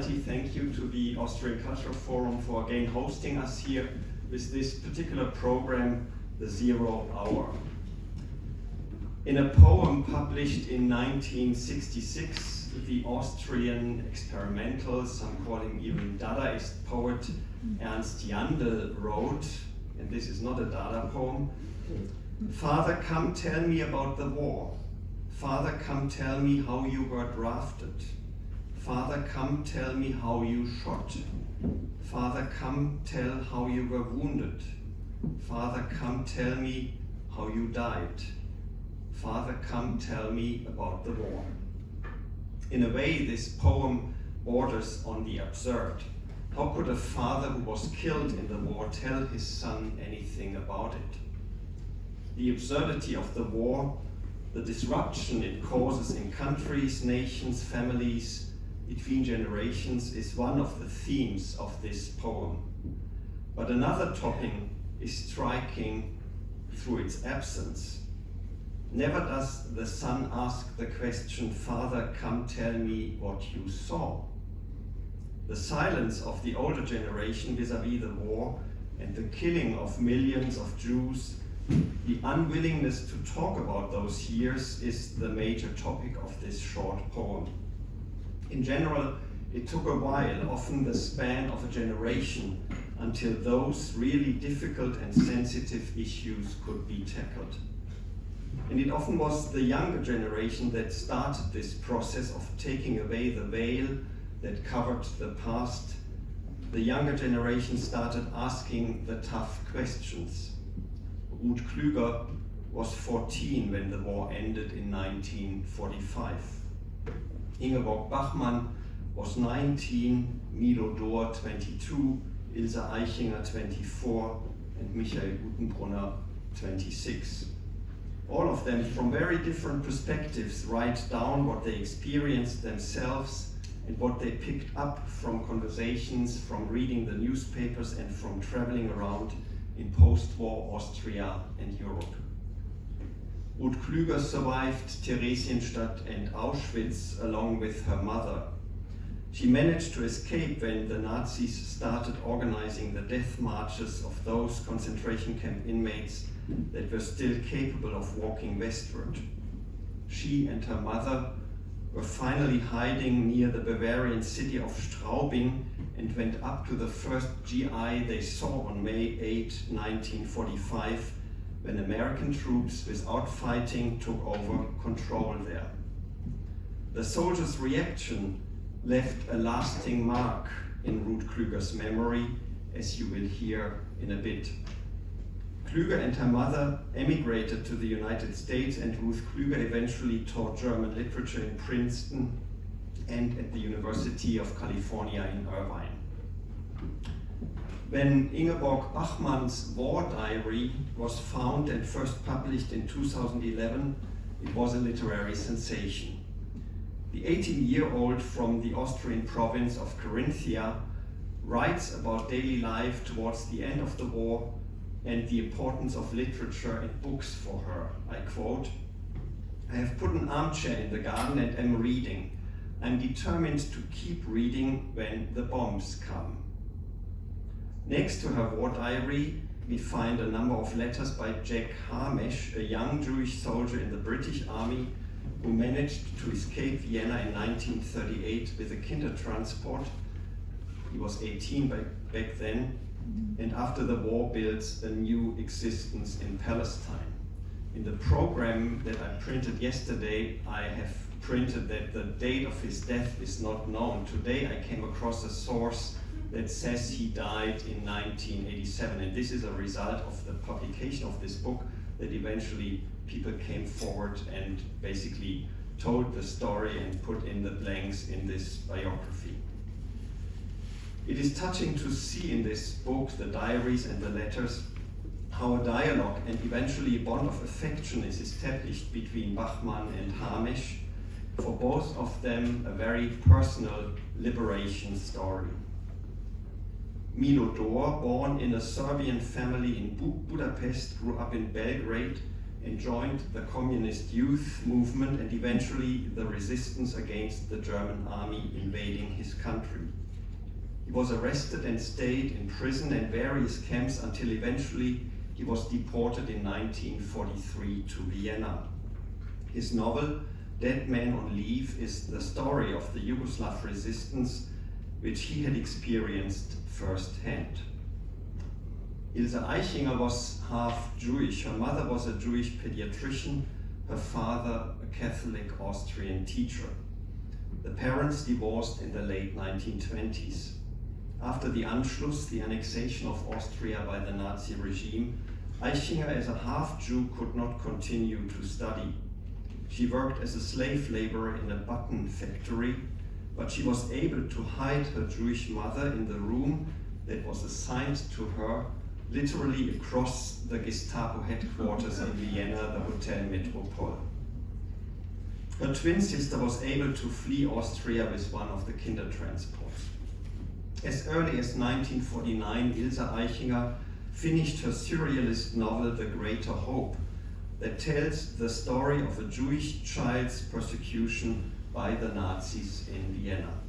hospitality. Thank you to the Austrian Cultural Forum for again hosting us here with this particular program, The 0 Hour. In a poem published in 1966, the Austrian experimental, some call him even Dadaist poet, Ernst Krenek wrote, and this is not a Dada poem, "Father, come tell me about the war. Father, come tell me how you were drafted. Father, come tell me how you shot. Father, come tell how you were wounded. Father, come tell me how you died. Father, come tell me about the war." In a way, this poem borders on the absurd. How could a father who was killed in the war tell his son anything about it? The absurdity of the war, the disruption it causes in countries, nations, families, between generations, is one of the themes of this poem. But another topic is striking through its absence. Never does the son ask the question, "Father, come tell me what you saw." The silence of the older generation vis-à-vis the war and the killing of millions of Jews, the unwillingness to talk about those years, is the major topic of this short poem. In general, it took a while, often the span of a generation, until those really difficult and sensitive issues could be tackled. And it often was the younger generation that started this process of taking away the veil that covered the past. The younger generation started asking the tough questions. Ruth Klüger was 14 when the war ended in 1945. Ingeborg Bachmann was 19, Milo Dor 22, Ilse Aichinger 24, and Michael Guttenbrunner 26. All of them, from very different perspectives, write down what they experienced themselves and what they picked up from conversations, from reading the newspapers, and from traveling around in post-war Austria and Europe. Ruth Klüger survived Theresienstadt and Auschwitz along with her mother. She managed to escape when the Nazis started organizing the death marches of those concentration camp inmates that were still capable of walking westward. She and her mother were finally hiding near the Bavarian city of Straubing and went up to the first GI they saw on May 8, 1945, when American troops, without fighting, took over control there. The soldiers' reaction left a lasting mark in Ruth Klüger's memory, as you will hear in a bit. Klüger and her mother emigrated to the United States, and Ruth Klüger eventually taught German literature in Princeton and at the University of California in Irvine. When Ingeborg Bachmann's war diary was found and first published in 2011, it was a literary sensation. The 18-year-old from the Austrian province of Carinthia writes about daily life towards the end of the war and the importance of literature and books for her. I quote, "I have put an armchair in the garden and am reading. I'm determined to keep reading when the bombs come." Next to her war diary, we find a number of letters by Jack Harmesh, a young Jewish soldier in the British Army who managed to escape Vienna in 1938 with a Kindertransport. He was 18 back then, and after the war builds a new existence in Palestine. In the program that I printed yesterday, I have printed that the date of his death is not known. Today I came across a source that says he died in 1987, and this is a result of the publication of this book, that eventually people came forward and basically told the story and put in the blanks in this biography. It is touching to see in this book, the diaries and the letters, how a dialogue and eventually a bond of affection is established between Bachmann and Harmesh, for both of them a very personal liberation story. Milo Dor, born in a Serbian family in Budapest, grew up in Belgrade and joined the communist youth movement and eventually the resistance against the German army invading his country. He was arrested and stayed in prison and various camps until eventually he was deported in 1943 to Vienna. His novel, Dead Man on Leave, is the story of the Yugoslav resistance which he had experienced firsthand. Ilse Aichinger was half Jewish. Her mother was a Jewish pediatrician, her father a Catholic Austrian teacher. The parents divorced in the late 1920s. After the Anschluss, the annexation of Austria by the Nazi regime, Aichinger as a half-Jew could not continue to study. She worked as a slave laborer in a button factory, but she was able to hide her Jewish mother in the room that was assigned to her literally across the Gestapo headquarters in Vienna, the Hotel Metropole. Her twin sister was able to flee Austria with one of the Kindertransports. As early as 1949, Ilse Aichinger finished her surrealist novel The Greater Hope, that tells the story of a Jewish child's persecution by the Nazis in Vienna.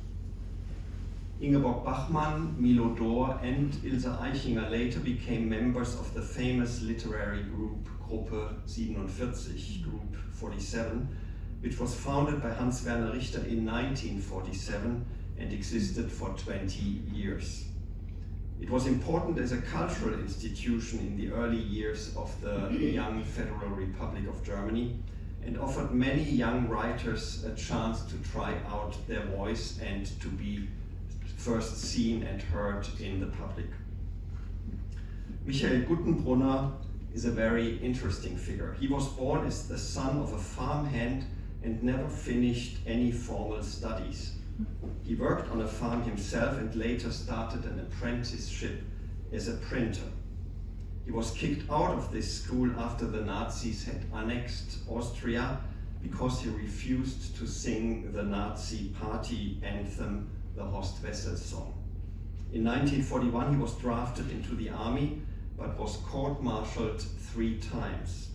Ingeborg Bachmann, Milo Dor, and Ilse Aichinger later became members of the famous literary group Gruppe 47, Group 47, which was founded by Hans Werner Richter in 1947 and existed for 20 years. It was important as a cultural institution in the early years of the young Federal Republic of Germany and offered many young writers a chance to try out their voice and to be first seen and heard in the public. Michael Guttenbrunner is a very interesting figure. He was born as the son of a farmhand and never finished any formal studies. He worked on a farm himself and later started an apprenticeship as a printer. He was kicked out of this school after the Nazis had annexed Austria because he refused to sing the Nazi party anthem, the Horst-Wessel song. In 1941 he was drafted into the army but was court-martialed 3 times.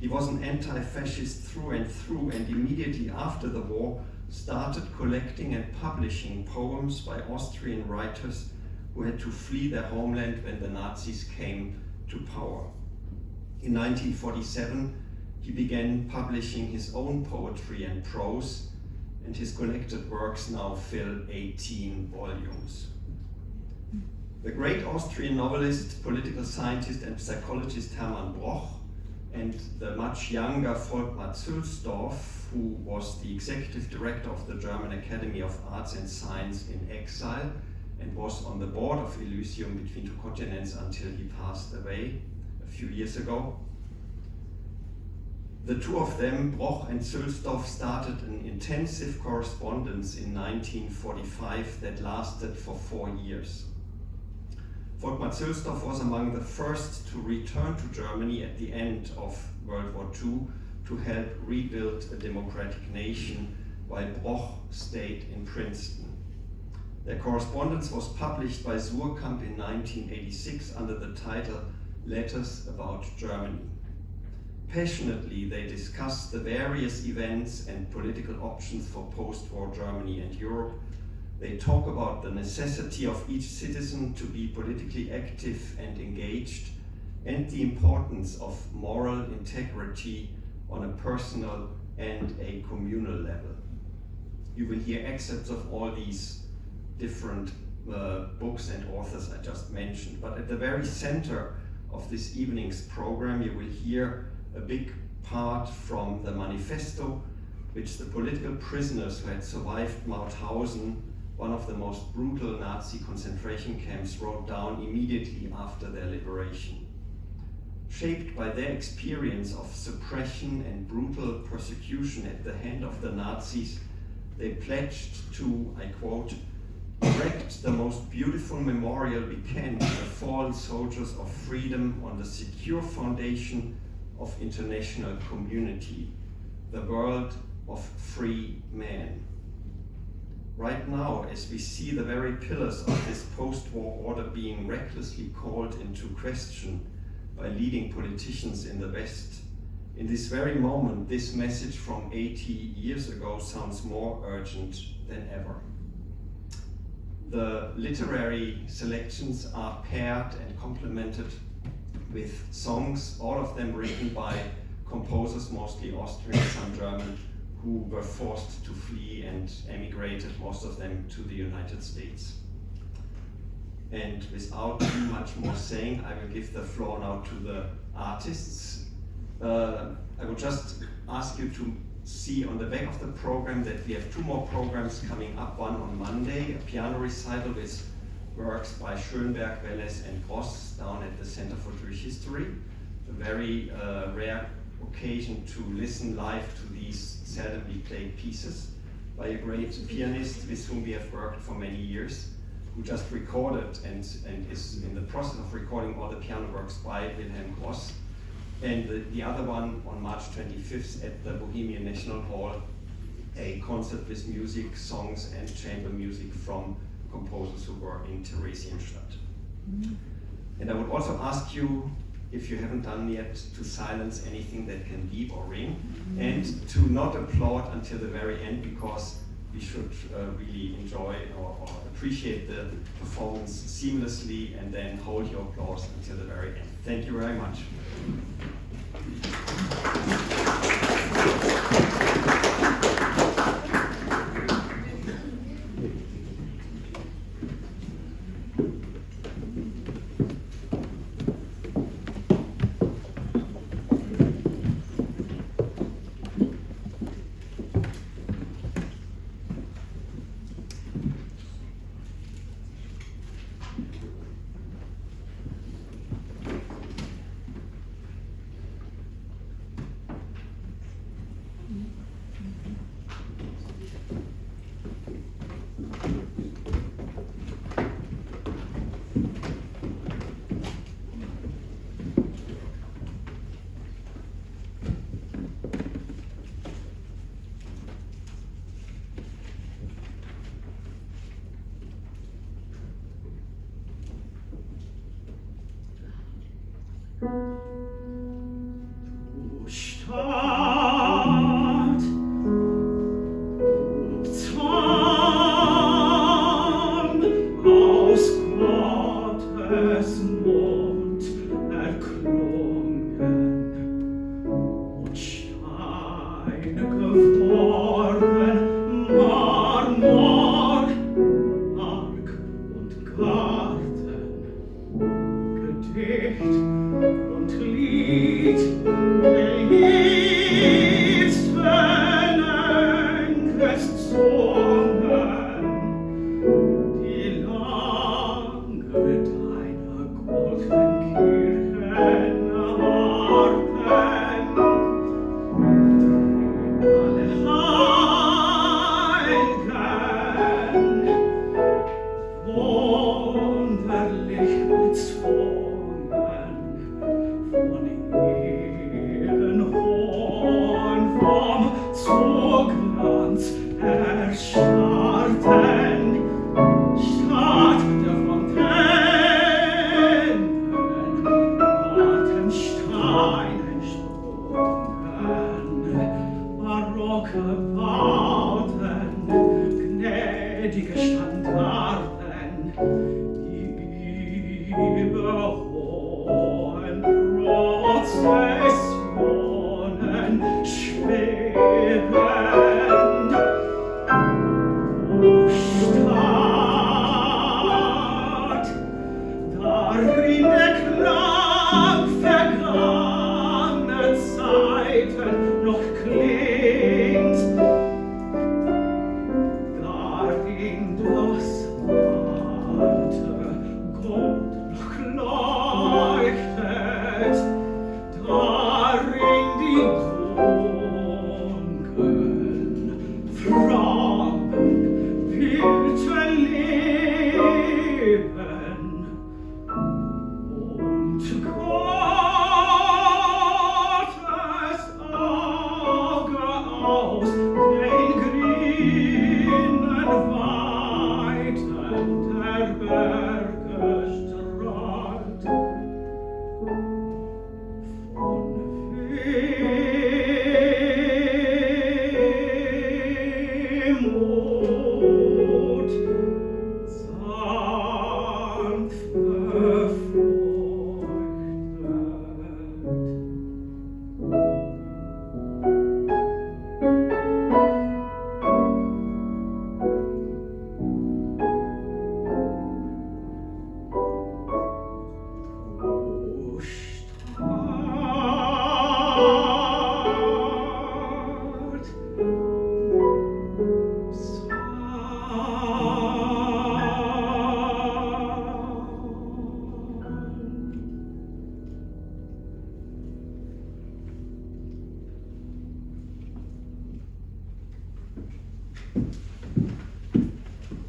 He was an anti-fascist through and through and immediately after the war started collecting and publishing poems by Austrian writers who had to flee their homeland when the Nazis came to power. In 1947, he began publishing his own poetry and prose, and his collected works now fill 18 volumes. The great Austrian novelist, political scientist, and psychologist Hermann Broch and the much younger Volkmar Zülsdorf, who was the executive director of the German Academy of Arts and Science in exile and was on the board of Elysium between 2 continents until he passed away a few years ago. The two of them, Broch and Zülsdorf, started an intensive correspondence in 1945 that lasted for 4 years. Volkmar Zülsdorf was among the first to return to Germany at the end of World War II to help rebuild a democratic nation, while Broch stayed in Princeton. Their correspondence was published by Suhrkamp in 1986 under the title Letters About Germany. Passionately, they discussed the various events and political options for post-war Germany and Europe. They talk about the necessity of each citizen to be politically active and engaged, and the importance of moral integrity on a personal and a communal level. You will hear excerpts of all these different books and authors I just mentioned, but at the very center of this evening's program you will hear a big part from the manifesto which the political prisoners who had survived Mauthausen, one of the most brutal Nazi concentration camps, wrote down immediately after their liberation. Shaped by their experience of suppression and brutal persecution at the hand of the Nazis, they pledged to, I quote, erect the most beautiful memorial we can to the fallen soldiers of freedom on the secure foundation of international community, the world of free men. Right now, as we see the very pillars of this post-war order being recklessly called into question by leading politicians in the West, In this very moment, this message from 80 years ago sounds more urgent than ever. The literary selections are paired and complemented with songs, all of them written by composers, mostly Austrian, some German, who were forced to flee and emigrated, most of them to the United States. And without too much more saying, I will give the floor now to the artists. I will just ask you to see on the back of the program that we have two more programs coming up, one on Monday, a piano recital with works by Schönberg, Welles and Gross down at the Center for Jewish History. A very rare occasion to listen live to these seldomly played pieces by a great pianist with whom we have worked for many years, who just recorded and is in the process of recording all the piano works by Wilhelm Gross. And the other one on March 25th at the Bohemian National Hall, a concert with music, songs and chamber music from composers who were in Theresienstadt. And I would also ask you, if you haven't done yet, to silence anything that can beep or ring, and to not applaud until the very end, because we should really enjoy or appreciate the performance seamlessly and then hold your applause until the very end. Thank you very much.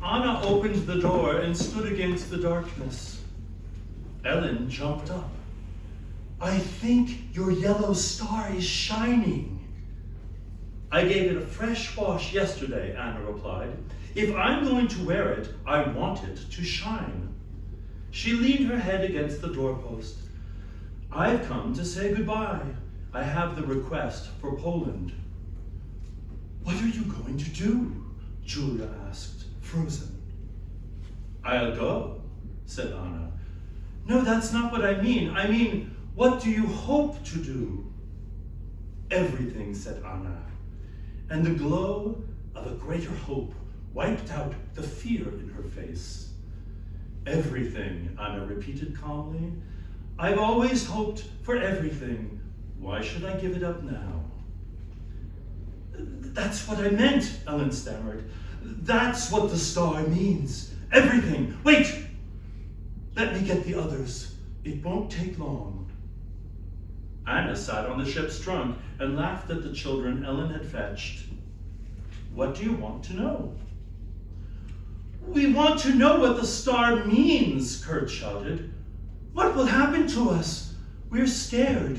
Anna opened the door and stood against the darkness. Ellen jumped up. "I think your yellow star is shining." "I gave it a fresh wash yesterday," Anna replied. "If I'm going to wear it, I want it to shine." She leaned her head against the doorpost. "I've come to say goodbye. I have the request for Poland." "What are you going to do?" Julia asked, frozen. "I'll go," said Anna. "No, that's not what I mean. I mean, what do you hope to do?" "Everything," said Anna. And the glow of a greater hope wiped out the fear in her face. "Everything," Anna repeated calmly. "I've always hoped for everything. Why should I give it up now?" "That's what I meant," Ellen stammered. "That's what the star means. Everything. Wait! Let me get the others. It won't take long." Anna sat on the ship's trunk and laughed at the children Ellen had fetched. "What do you want to know?" "We want to know what the star means," Kurt shouted. "What will happen to us? We're scared."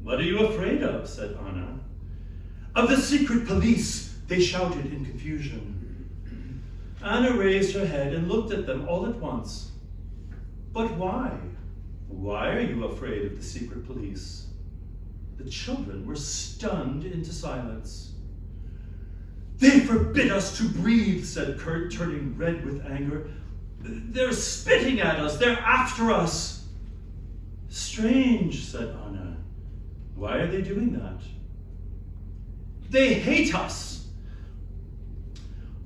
"What are you afraid of?" said Anna. "Of the secret police," they shouted in confusion. Anna raised her head and looked at them all at once. "But why? Why are you afraid of the secret police?" The children were stunned into silence. "They forbid us to breathe," said Kurt, turning red with anger. "They're spitting at us. They're after us." "Strange," said Anna. "Why are they doing that?" "They hate us."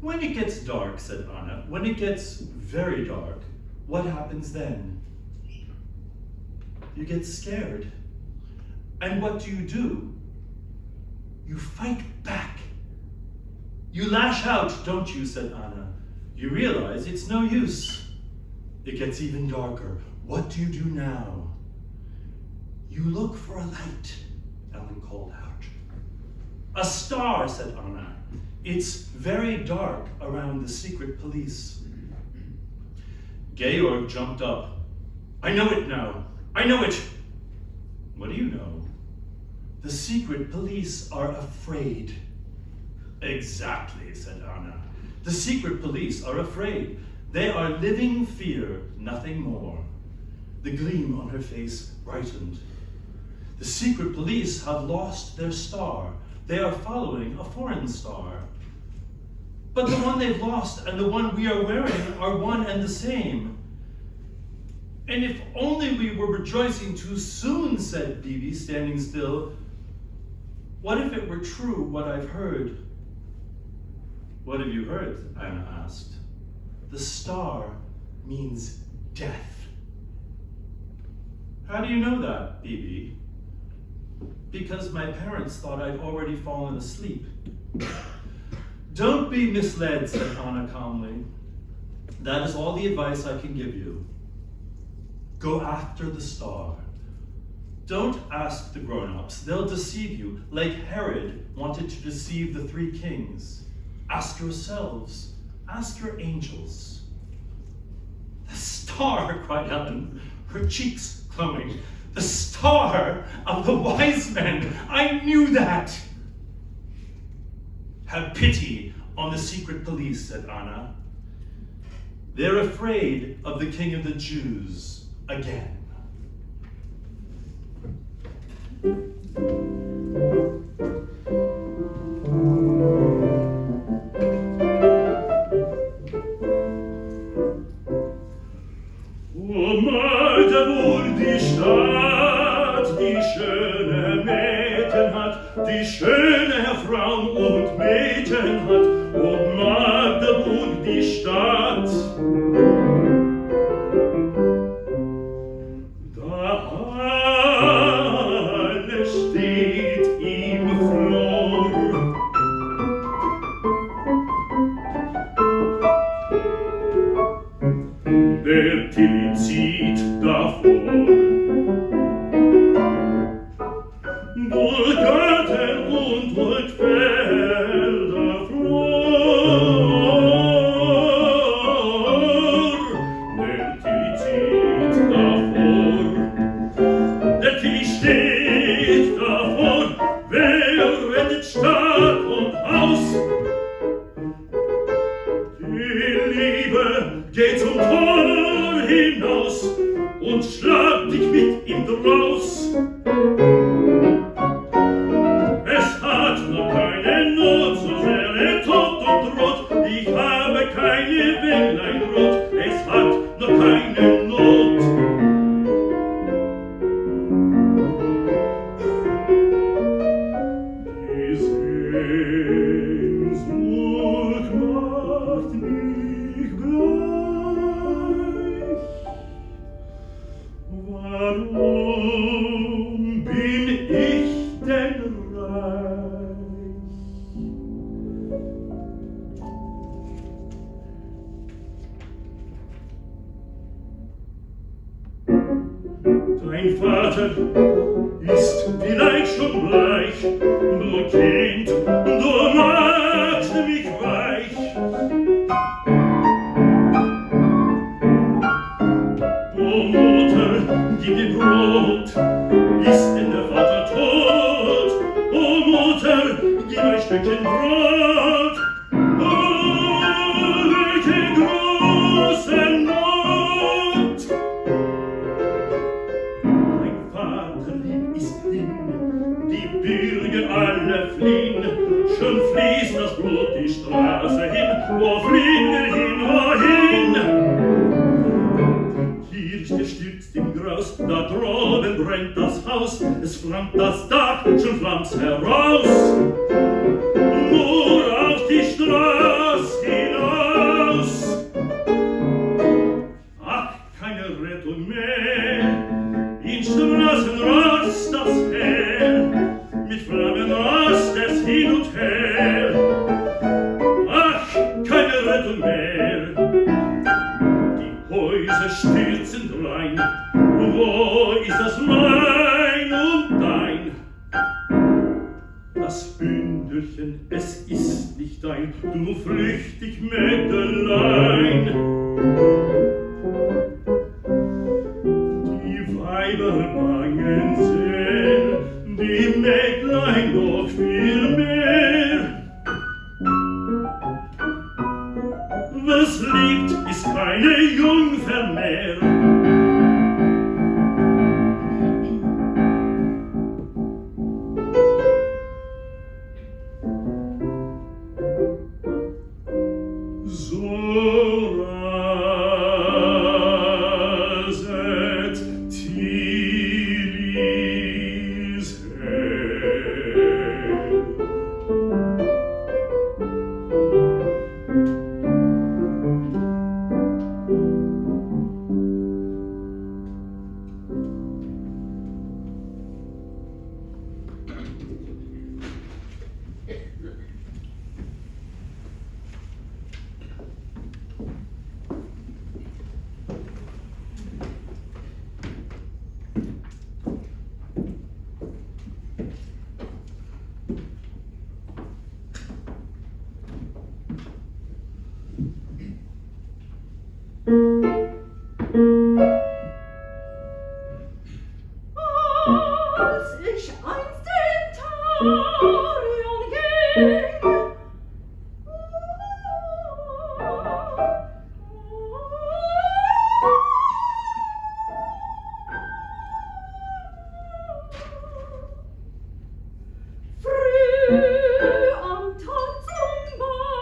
"When it gets dark," said Anna, "when it gets very dark, what happens then?" "You get scared. And what do? You fight back. You lash out, don't you?" said Anna. "You realize it's no use. It gets even darker. What do you do now?" "You look for a light," Ellen called out. "A star," said Anna. "It's very dark around the secret police." Georg jumped up. "I know it now. I know it." "What do you know?" "The secret police are afraid." "Exactly," said Anna. "The secret police are afraid. They are living fear, nothing more." The gleam on her face brightened. "The secret police have lost their star. They are following a foreign star." "But the one they've lost and the one we are wearing are one and the same." "And if only we were rejoicing too soon," said Bibi, standing still. "What if it were true, what I've heard?" "What have you heard?" Anna asked. "The star means death." "How do you know that, Bibi?" "Because my parents thought I'd already fallen asleep." "Don't be misled," said Anna calmly. "That is all the advice I can give you. Go after the star. Don't ask the grown-ups. They'll deceive you, like Herod wanted to deceive the 3 kings. Ask yourselves. Ask your angels." "The star," cried Ellen, her cheeks glowing. "The star of the wise men. I knew that." "Have pity on the secret police," said Anna. "They're afraid of the King of the Jews again." wohl die Stadt, die schöne Mädchen hat, die schöne Frauen und Mädchen hat, ob Magdeburg die Stadt. Da alles steht im Flor. Der Tilly zieht davor. Durch Garten und durch Felder flor. Der Tilly zieht davor. Der Tilly steht davor. Wer rettet Stadt und Haus? Die Liebe geht zum Tor hinaus und schlag dich mit ihm draus. Es hat noch keine Not, so sehr er tot und rot. Ich habe keine Wänglein rot, es hat noch keine Not. Die Sehnsucht macht mich bleich. Warum bin ich denn reich? Dein Vater ist vielleicht schon bleich, du Kind, du machst mich weich. O Mutter, gib mir Brot, ist denn der Vater tot? O Mutter, gib ein Stückchen Brot. Oh, welche große Not! Mein Vater ist hin, die Bürger alle fliehen, schon fließt das Blut die Straße hin. Wo fliehen wir hin, wohin? Hier stürzt im Graus, da droben brennt das Haus, es flammt das Dach, schon flammt's heraus. Nur auf die Straße hinaus. Ach, keine Rettung mehr, in Straßen rast das Heer, mit Flammen rast es hin und her. Ach, keine Rettung mehr, Häuser stürzen rein. Wo ist das mein und dein? Das Bündelchen, es ist nicht dein, du flüchtig Mägdelein. Die Weiber bangen sehr, die Mägdlein noch viel mehr. Was liebt, ist keine Jungfer mehr. So raset Tillys Hell. Als ich einst in Tarion ging, früh am Tag zum Baden,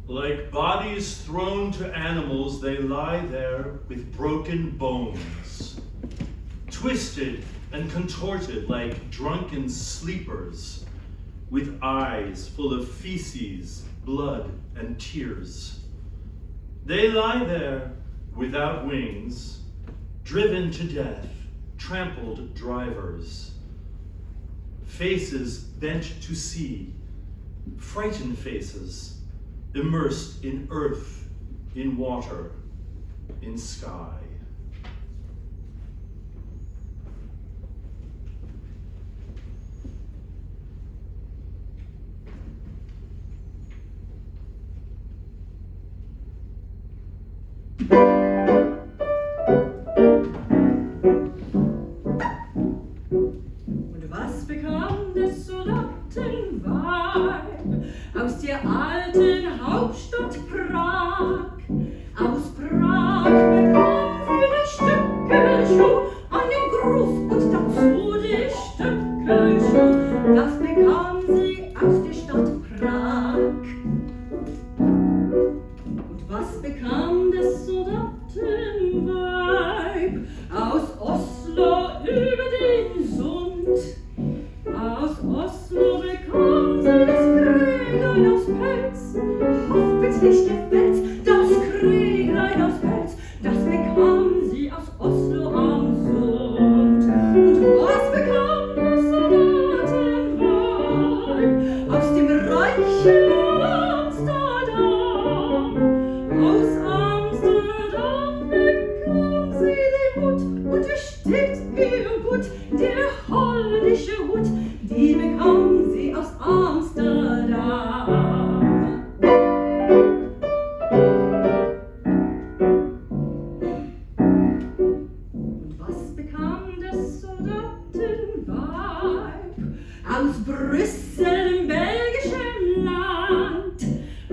Like bodies thrown to animals, they lie there with broken bones, twisted and contorted like drunken sleepers, with eyes full of feces, blood, and tears. They lie there without wings, driven to death, trampled drivers. Faces bent to see, frightened faces, immersed in earth, in water, in sky. Und was bekam des Soldaten Weib aus der alten Hauptstadt Prag? Aus Prag bekam sie die Stöckelschuh, einen Gruß und dazu die Stöckelschuh. Das bekam sie aus der Stadt Prag. Und was bekam des Soldaten Weib aus Oslo über den Sund? Aus Oslo bekam sie das Krieglein aus Pelz, hoffentlich gefällt's, das Krieglein aus Pelz, das bekam sie aus Oslo am Sund. Und was bekam das Soldatenweib aus dem reichen Amsterdam? Aus Amsterdam bekam sie den Hut, und es steckt ihr Hut, der hollische Hut, die bekam sie aus Amsterdam. Und was bekam das Soldatenweib aus Brüssel im belgischen Land?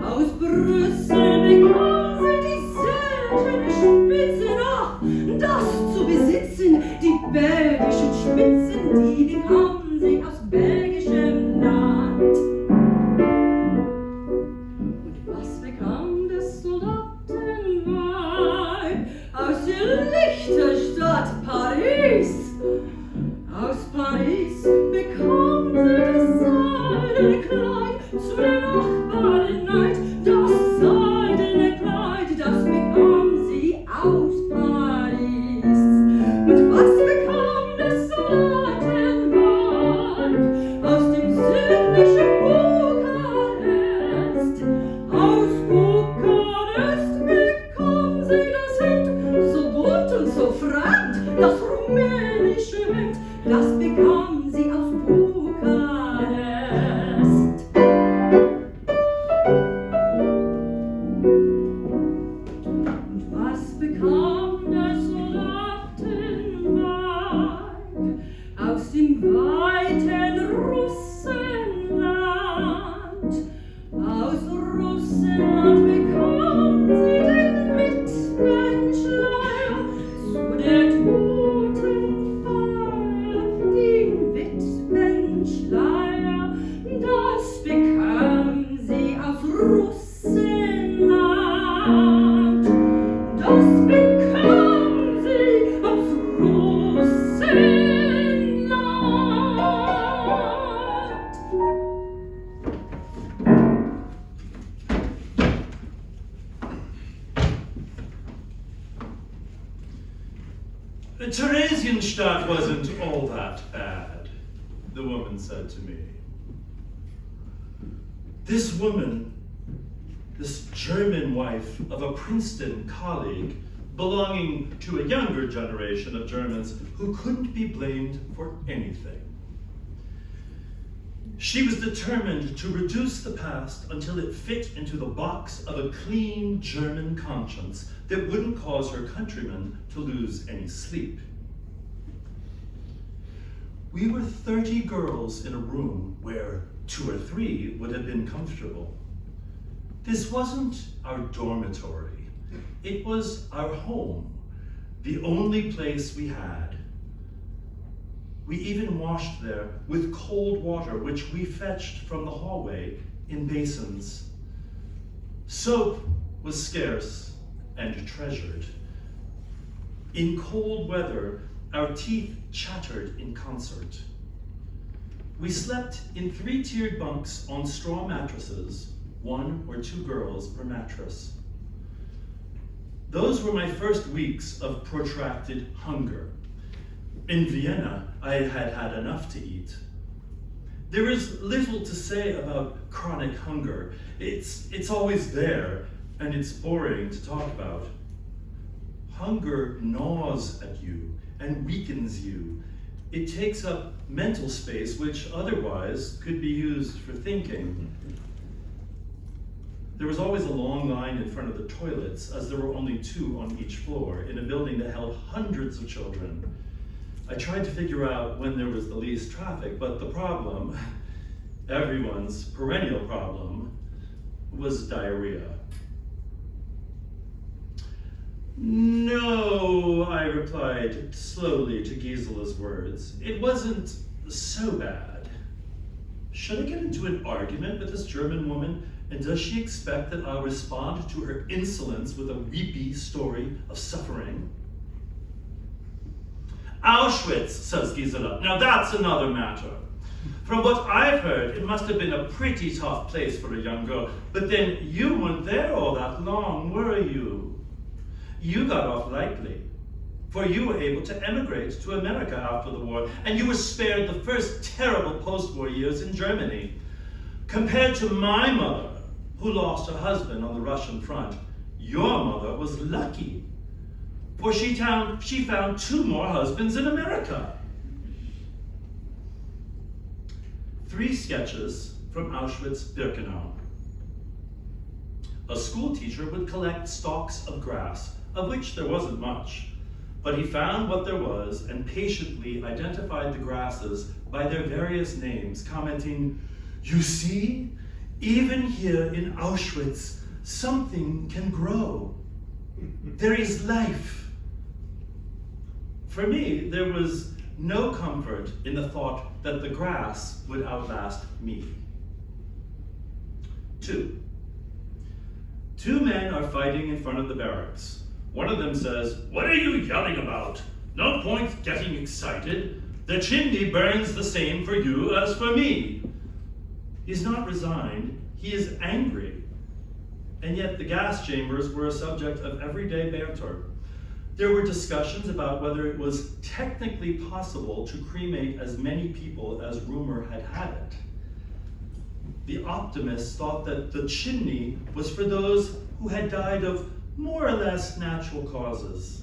Aus Brüssel bekam sie die seltene Spitze, ach, das zu besitzen, die belgischen Spitzen, die bekam sie aus belgischem Land. Und was bekam das Soldatenweib aus der Lichterstadt Paris? Aus Paris bekam sie das seidene Kleid zu der Nachbarin Neid. Das seidene Kleid, das bekam sie aus Paris. Und was bekam das Soldatenweib aus dem südlichen Bukarest? Aus Bukarest bekam sie das Hemd, so bunt und so fremd, das rumänische Hemd, das bekam sie aus Bukarest. Und was bekam das Soldatenweib aus aus dem weiten Russenland. Aus Russenland bekam sie den Witwenschleier zu der Totenfeier, den Witwenschleier, das bekam sie aus Russenland. Das bekam sie aus Russenland. Theresienstadt wasn't all that bad, the woman said to me. This woman, this German wife of a Princeton colleague, belonging to a younger generation of Germans who couldn't be blamed for anything. She was determined to reduce the past until it fit into the box of a clean German conscience that wouldn't cause her countrymen to lose any sleep. We were 30 girls in a room where 2 or 3 would have been comfortable. This wasn't our dormitory. It was our home, the only place we had. We even washed there with cold water, which we fetched from the hallway in basins. Soap was scarce and treasured. In cold weather, our teeth chattered in concert. We slept in 3-tiered bunks on straw mattresses, 1 or 2 girls per mattress. Those were my first weeks of protracted hunger. In Vienna, I had had enough to eat. There is little to say about chronic hunger. It's always there, and it's boring to talk about. Hunger gnaws at you and weakens you. It takes up mental space which otherwise could be used for thinking. There was always a long line in front of the toilets, as there were only 2 on each floor in a building that held hundreds of children. I tried to figure out when there was the least traffic, but the problem, everyone's perennial problem, was diarrhea. No, I replied slowly to Gisela's words. It wasn't so bad. Should I get into an argument with this German woman, and does she expect that I'll respond to her insolence with a weepy story of suffering? Auschwitz, says Gisela. Now that's another matter. From what I've heard, it must have been a pretty tough place for a young girl. But then you weren't there all that long, were you? You got off lightly, for you were able to emigrate to America after the war, and you were spared the first terrible post-war years in Germany. Compared to my mother, who lost her husband on the Russian front, your mother was lucky, for she found 2 more husbands in America. 3 sketches from Auschwitz-Birkenau. A school teacher would collect stalks of grass, of which there wasn't much, but he found what there was and patiently identified the grasses by their various names, commenting, "You see, even here in Auschwitz, something can grow. There is life." For me, there was no comfort in the thought that the grass would outlast me. 2. 2 men are fighting in front of the barracks. One of them says, "What are you yelling about? No point getting excited. The chimney burns the same for you as for me." He's not resigned, he is angry. And yet the gas chambers were a subject of everyday banter. There were discussions about whether it was technically possible to cremate as many people as rumor had it. The optimists thought that the chimney was for those who had died of more or less natural causes.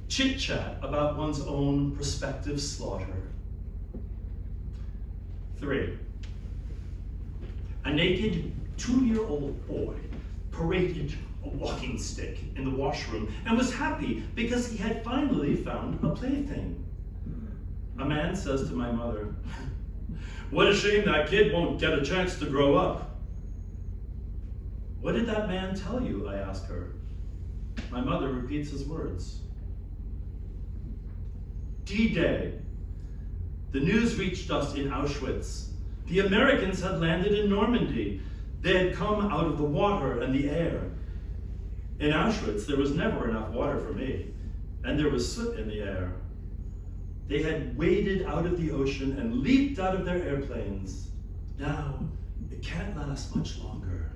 Chit-chat about one's own prospective slaughter. 3. A naked 2-year-old boy paraded a walking stick in the washroom and was happy because he had finally found a plaything. A man says to my mother, "What a shame that kid won't get a chance to grow up." "What did that man tell you?" I ask her. My mother repeats his words. D-Day. The news reached us in Auschwitz. The Americans had landed in Normandy. They had come out of the water and the air. In Auschwitz, there was never enough water for me, and there was soot in the air. They had waded out of the ocean and leaped out of their airplanes. Now, it can't last much longer.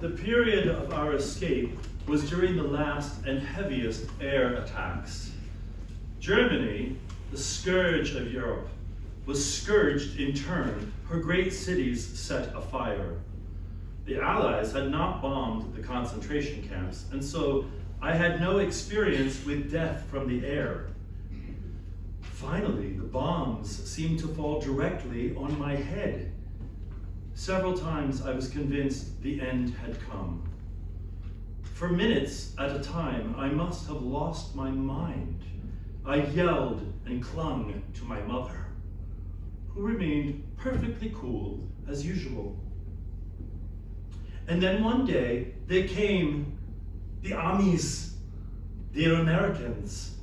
The period of our escape was during the last and heaviest air attacks. Germany, the scourge of Europe, was scourged in turn. Her great cities set afire. The Allies had not bombed the concentration camps, and so I had no experience with death from the air. Finally, the bombs seemed to fall directly on my head. Several times I was convinced the end had come. For minutes at a time, I must have lost my mind. I yelled and clung to my mother, who remained perfectly cool as usual. And then one day, they came the Amis, the Americans.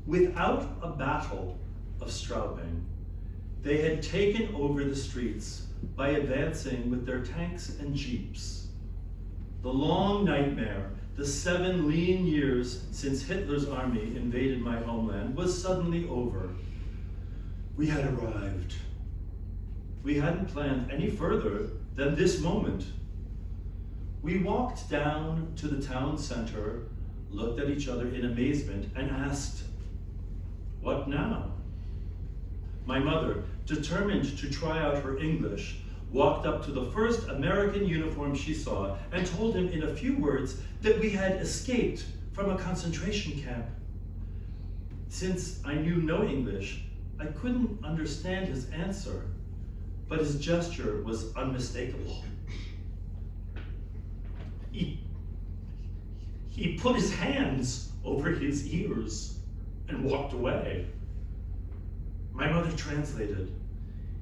Without a battle of Straubing, they had taken over the streets by advancing with their tanks and jeeps. The long nightmare, the 7 lean years since Hitler's army invaded my homeland, was suddenly over. We had arrived. We hadn't planned any further than this moment. We walked down to the town center, looked at each other in amazement, and asked, "What now?" My mother, determined to try out her English, walked up to the first American uniform she saw and told him in a few words that we had escaped from a concentration camp. Since I knew no English, I couldn't understand his answer, but his gesture was unmistakable. He put his hands over his ears and walked away. My mother translated.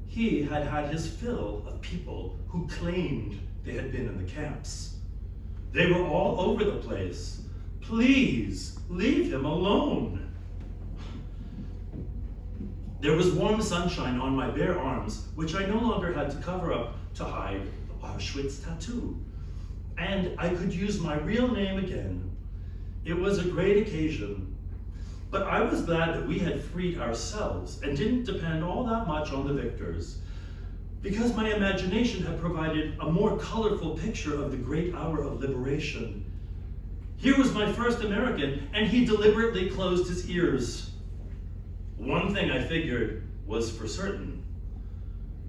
He had had his fill of people who claimed they had been in the camps. They were all over the place. Please, leave him alone. There was warm sunshine on my bare arms, which I no longer had to cover up to hide the Auschwitz tattoo. And I could use my real name again. It was a great occasion. But I was glad that we had freed ourselves and didn't depend all that much on the victors, because my imagination had provided a more colorful picture of the great hour of liberation. Here was my first American, and he deliberately closed his ears. One thing I figured was for certain.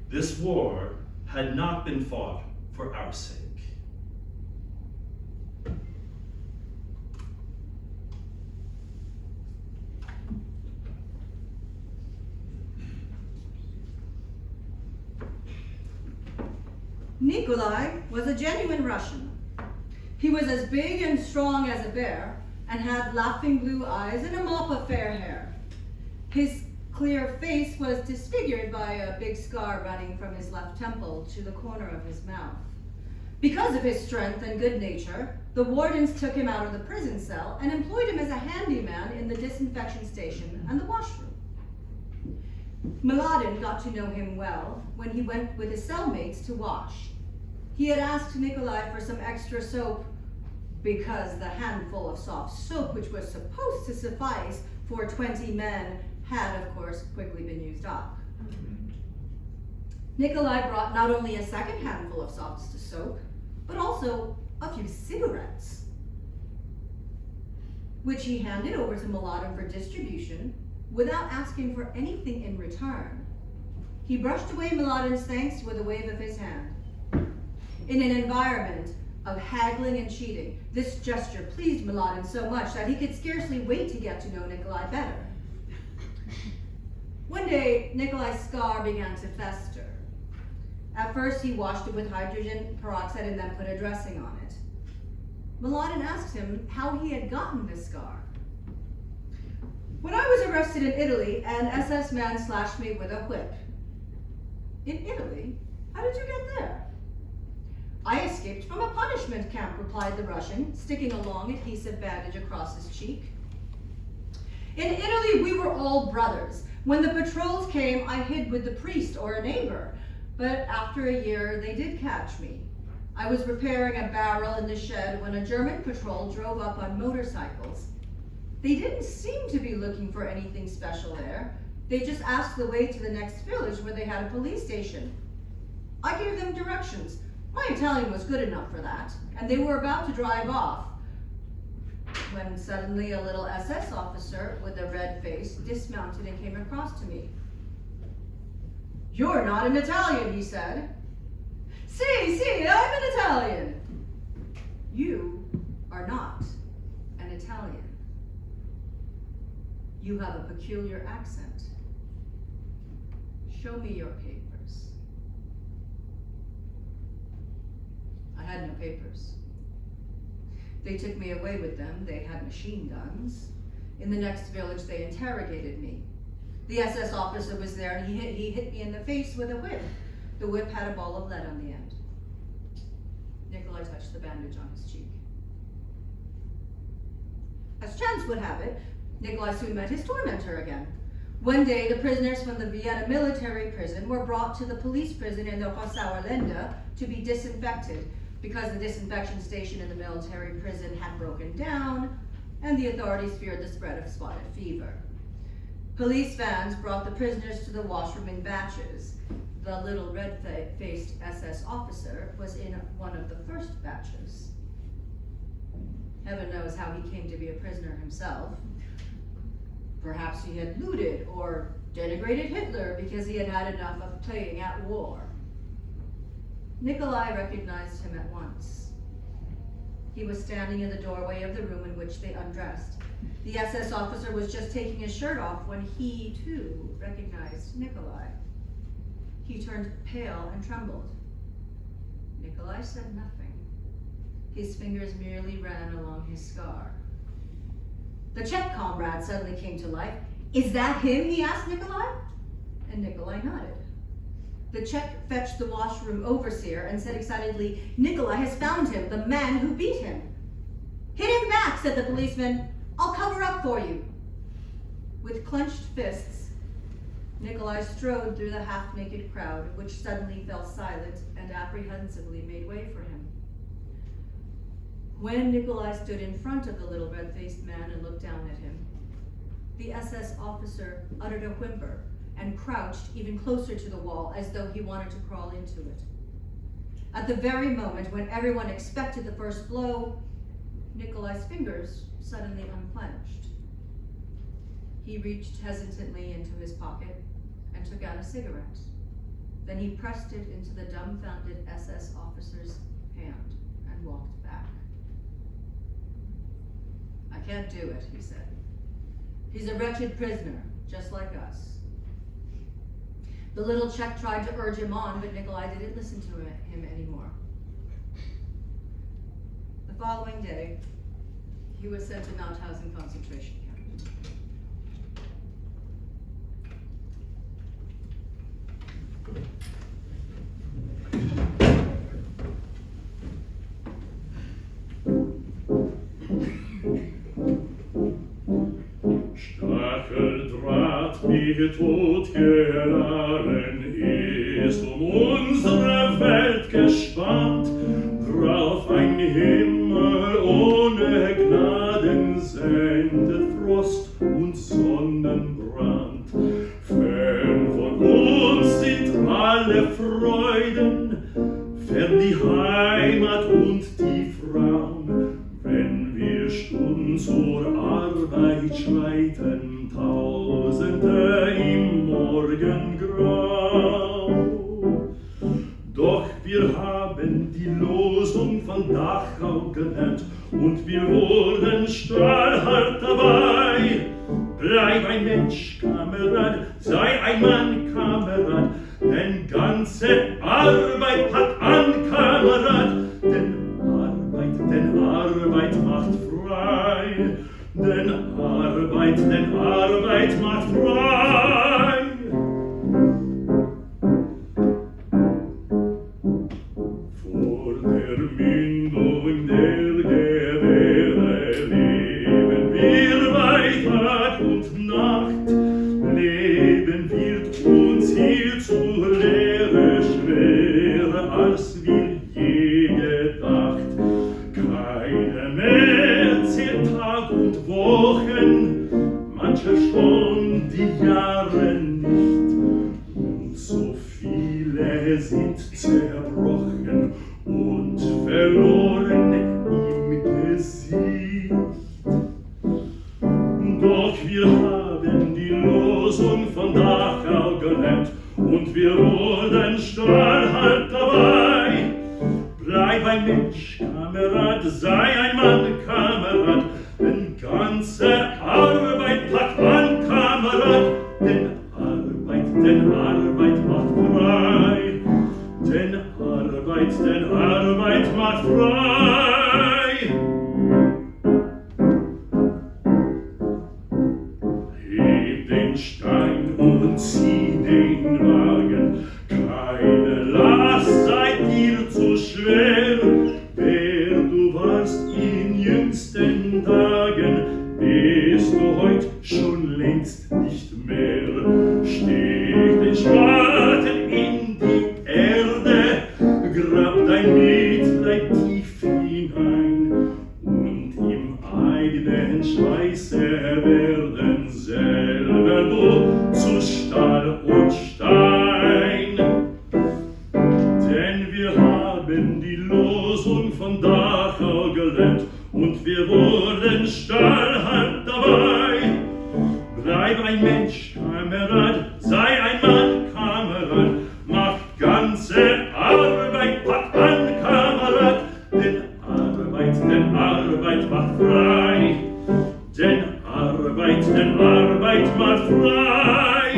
This war had not been fought for our sake. Nikolai was a genuine Russian. He was as big and strong as a bear and had laughing blue eyes and a mop of fair hair. His clear face was disfigured by a big scar running from his left temple to the corner of his mouth. Because of his strength and good nature, the wardens took him out of the prison cell and employed him as a handyman in the disinfection station and the washroom. Mladen got to know him well when he went with his cellmates to wash. He had asked Nikolai for some extra soap because the handful of soft soap which was supposed to suffice for 20 men had, of course, quickly been used up. Nikolai brought not only a second handful of soft soap, but also a few cigarettes, which he handed over to Mladen for distribution without asking for anything in return. He brushed away Mladen's thanks with a wave of his hand. In an environment of haggling and cheating, this gesture pleased Mladen so much that he could scarcely wait to get to know Nikolai better. One day, Nikolai's scar began to fester. At first, he washed it with hydrogen peroxide and then put a dressing on it. Mladen asked him how he had gotten this scar. "When I was arrested in Italy, an SS man slashed me with a whip." "In Italy? How did you get there?" "I escaped from a punishment camp," replied the Russian, sticking a long adhesive bandage across his cheek. "In Italy, we were all brothers. When the patrols came, I hid with the priest or a neighbor. But after a year, they did catch me. I was repairing a barrel in the shed when a German patrol drove up on motorcycles. They didn't seem to be looking for anything special there. They just asked the way to the next village where they had a police station. I gave them directions. My Italian was good enough for that, and they were about to drive off when suddenly a little SS officer with a red face dismounted and came across to me. 'You're not an Italian,' he said. 'Si, I'm an Italian.' 'You are not an Italian. You have a peculiar accent. Show me your papers.' I had no papers. They took me away with them. They had machine guns. In the next village, they interrogated me. The SS officer was there, and he hit me in the face with a whip. The whip had a ball of lead on the end." Nikolai touched the bandage on his cheek. As chance would have it, Nikolai soon met his tormentor again. One day, the prisoners from the Vienna military prison were brought to the police prison in the Rossauer Länder to be disinfected, because the disinfection station in the military prison had broken down, and the authorities feared the spread of spotted fever. Police vans brought the prisoners to the washroom in batches. The little red-faced SS officer was in one of the first batches. Heaven knows how he came to be a prisoner himself. Perhaps he had looted or denigrated Hitler because he had had enough of playing at war. Nikolai recognized him at once. He was standing in the doorway of the room in which they undressed. The SS officer was just taking his shirt off when he, too, recognized Nikolai. He turned pale and trembled. Nikolai said nothing. His fingers merely ran along his scar. The Czech comrade suddenly came to life. "Is that him?" he asked Nikolai. And Nikolai nodded. The Czech fetched the washroom overseer and said excitedly, "Nikolai has found him, the man who beat him." "Hit him back," said the policeman. "I'll cover up for you." With clenched fists, Nikolai strode through the half-naked crowd, which suddenly fell silent and apprehensively made way for him. When Nikolai stood in front of the little red-faced man and looked down at him, the SS officer uttered a whimper and crouched even closer to the wall as though he wanted to crawl into it. At the very moment when everyone expected the first blow, Nikolai's fingers suddenly unclenched. He reached hesitantly into his pocket and took out a cigarette. Then he pressed it into the dumbfounded SS officer's hand and walked back. "I can't do it," he said. "He's a wretched prisoner, just like us." The little Czech tried to urge him on, but Nikolai didn't listen to him anymore. The following day, he was sent to Mauthausen concentration camp. Stacheldraht mit Totgeladen ist unsere Welt gespannt, drauf ein Himmel ohne Gnaden sendet Frost und Sonnenbrand. Fern von uns sind alle Freuden, fern die Heimat und die Frauen, wenn wir stumm zur Arbeit schreiten, Tausende im Morgengrau. Doch wir haben die Losung von Dachau gelernt und wir wurden stahlhart dabei. Bleib ein Mensch, Kamerad, sei ein Mann, Kamerad, denn ganze Arbeit hat an, Kamerad, denn Arbeit macht frei, denn Arbeit macht frei. Vor der Mündung der Gewehre leben wir bei Tag und Nacht, Leben wird uns hier zur Lehre schwerer, als wir je gedacht. Keiner mehr zählt Tag und Wochen, mancher schon die Jahre nicht. Und so viele sind zerbrochen und verloren im Gesicht. Doch wir haben die Losung von Dachau gelernt und wir wurden stahlhart dabei. Bleib ein Mensch, Kamerad, sei ein Mann, Kamerad, denn ganze Arbeit packt an, Kamerad, denn Arbeit macht frei, denn Arbeit macht frei. Heb den Stein und zieh den Wagen, keine Last sei dir zu schwer, wer du warst in jüngsten Tagen, bist du heut schon längst nicht mehr. Steh den Spaten in die Erde, grab dein Mitleid tief hinein und im eigenen Schweiße werden selber du zu Stahl und Stein. Denn wir haben die Losung von Dachau gelernt und wir wurden stahlhart dabei. Bleib ein Mensch, Kamerad, sei ein Mann, Kamerad, mach ganze Arbeit, pack an, Kamerad, denn Arbeit macht frei, denn Arbeit macht frei.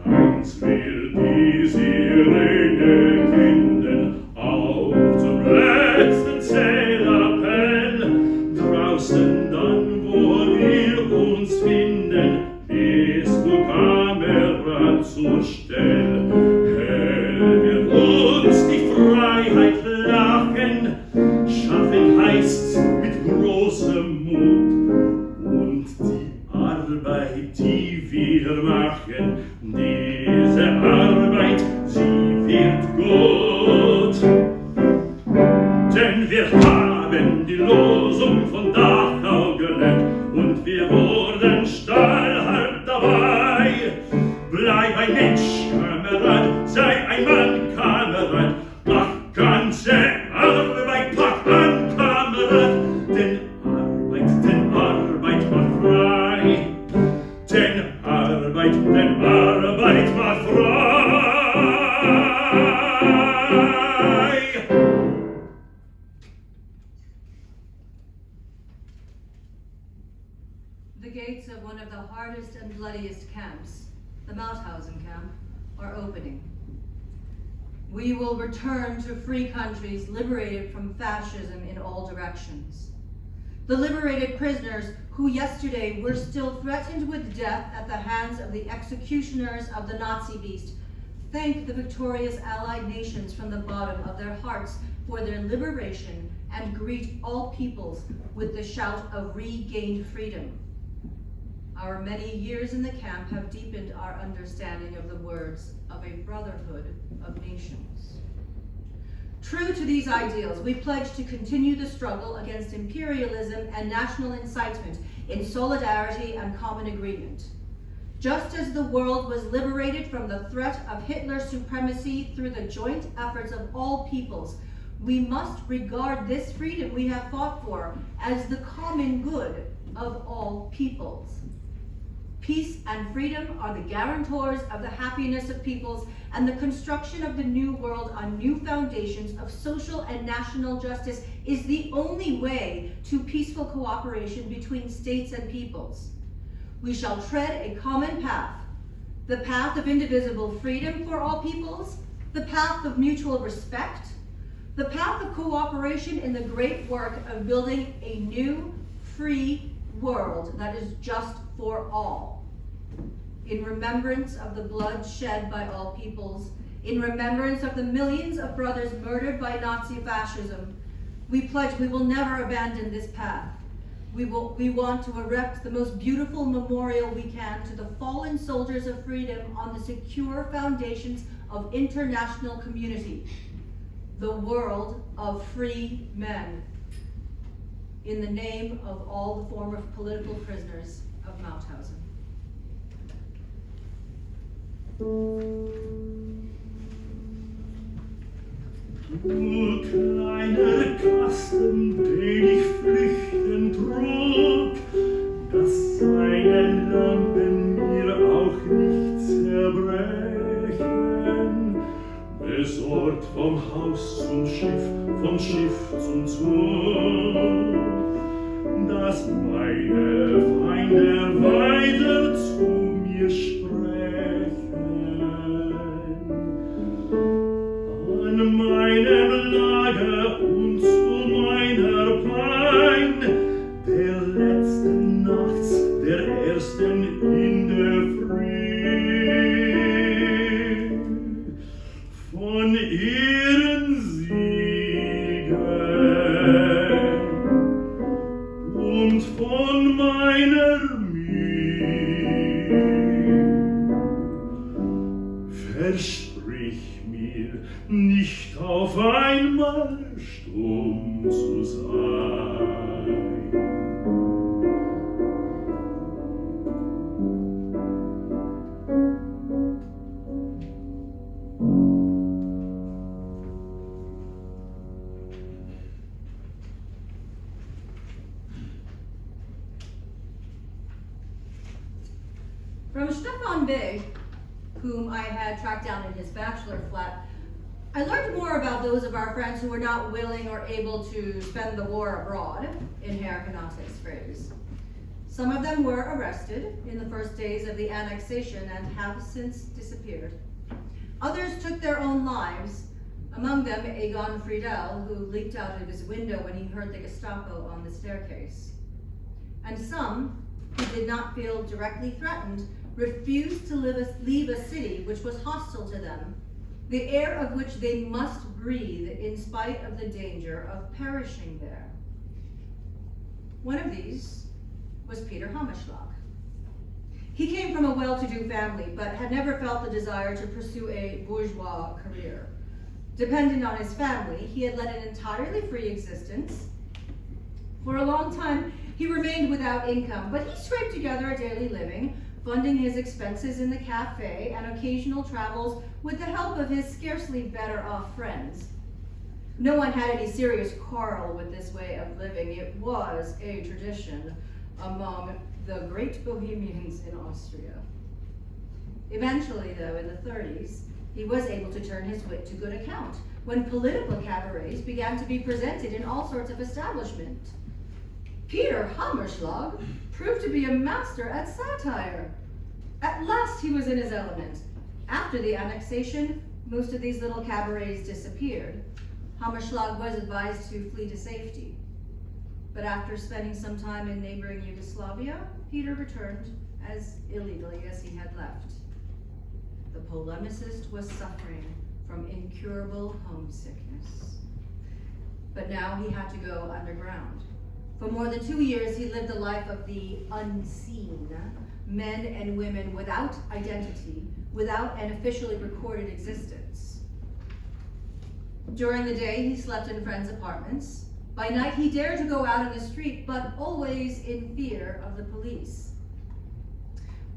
Eins will die Sirene künden, auf zum letzten Zählappell, draußen dann, wo wir uns finden, bist du Kamerad zur Stell. Hell wird uns die Freiheit lachen, schaffen heißt's mit großem Mut, und die Arbeit, die wir machen, diese Arbeit, sie wird gut. Denn wir haben die Losung von Dachau gelernt und wir wurden stahlhart dabei. Bleib ein Mensch, Kamerad, sei ein Mann, Kamerad, mach ganze Arbeit, pack an, Kamerad, denn Arbeit macht frei, denn Arbeit macht frei. The gates of one of the hardest and bloodiest camps, the Mauthausen camp, are opening. We will return to free countries liberated from fascism in all directions. The liberated prisoners who yesterday were still threatened with death at the hands of the executioners of the Nazi beast thank the victorious Allied nations from the bottom of their hearts for their liberation and greet all peoples with the shout of regained freedom. Our many years in the camp have deepened our understanding of the words of a brotherhood of nations. True to these ideals, we pledge to continue the struggle against imperialism and national incitement in solidarity and common agreement. Just as the world was liberated from the threat of Hitler's supremacy through the joint efforts of all peoples, we must regard this freedom we have fought for as the common good of all peoples. Peace and freedom are the guarantors of the happiness of peoples and the construction of the new world on new foundations of social and national justice is the only way to peaceful cooperation between states and peoples. We shall tread a common path, the path of indivisible freedom for all peoples, the path of mutual respect, the path of cooperation in the great work of building a new, free world that is just for all. In remembrance of the blood shed by all peoples, in remembrance of the millions of brothers murdered by Nazi fascism, we pledge we will never abandon this path. We want to erect the most beautiful memorial we can to the fallen soldiers of freedom on the secure foundations of international community, the world of free men, in the name of all the former political prisoners of Mauthausen. Du kleiner Kasten, den ich flüchten trug, dass seine Lampen mir auch nicht zerbrechen, besorgt vom Haus zum Schiff, vom Schiff zum Zug, dass meine Feinde weiter zu mir sprechen. An meinem Lager und zu meiner Pein, der letzten Nachts, der ersten in der Früh, von ihren Siegen und von meiner Mühe. Versprich mir, nicht auf einmal stumm zu sein. From Stefan Weigl, whom I had tracked down in his bachelor flat, I learned more about those of our friends who were not willing or able to spend the war abroad, in Herr Knate's phrase. Some of them were arrested in the first days of the annexation and have since disappeared. Others took their own lives, among them Egon Friedel, who leaped out of his window when he heard the Gestapo on the staircase. And some, who did not feel directly threatened, refused to leave a city which was hostile to them, the air of which they must breathe in spite of the danger of perishing there. One of these was Peter Hammerschlag. He came from a well-to-do family, but had never felt the desire to pursue a bourgeois career. Dependent on his family, he had led an entirely free existence. For a long time, he remained without income, but he scraped together a daily living, funding his expenses in the cafe and occasional travels with the help of his scarcely better-off friends. No one had any serious quarrel with this way of living. It was a tradition among the great Bohemians in Austria. Eventually, though, in the 30s, he was able to turn his wit to good account when political cabarets began to be presented in all sorts of establishments. Peter Hammerschlag proved to be a master at satire. At last he was in his element. After the annexation, most of these little cabarets disappeared. Hammerschlag was advised to flee to safety. But after spending some time in neighboring Yugoslavia, Peter returned as illegally as he had left. The polemicist was suffering from incurable homesickness. But now he had to go underground. For more than 2 years, he lived the life of the unseen, men and women without identity, without an officially recorded existence. During the day, he slept in friends' apartments. By night, he dared to go out in the street, but always in fear of the police.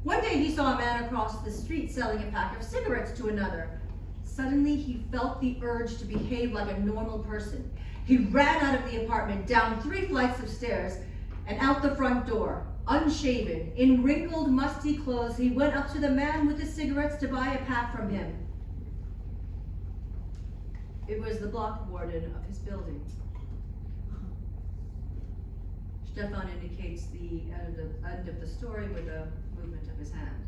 One day, he saw a man across the street selling a pack of cigarettes to another. Suddenly, he felt the urge to behave like a normal person. He ran out of the apartment, down 3 flights of stairs, and out the front door. Unshaven, in wrinkled, musty clothes, he went up to the man with the cigarettes to buy a pack from him. It was the block warden of his building. Stefan indicates the end of the story with a movement of his hand.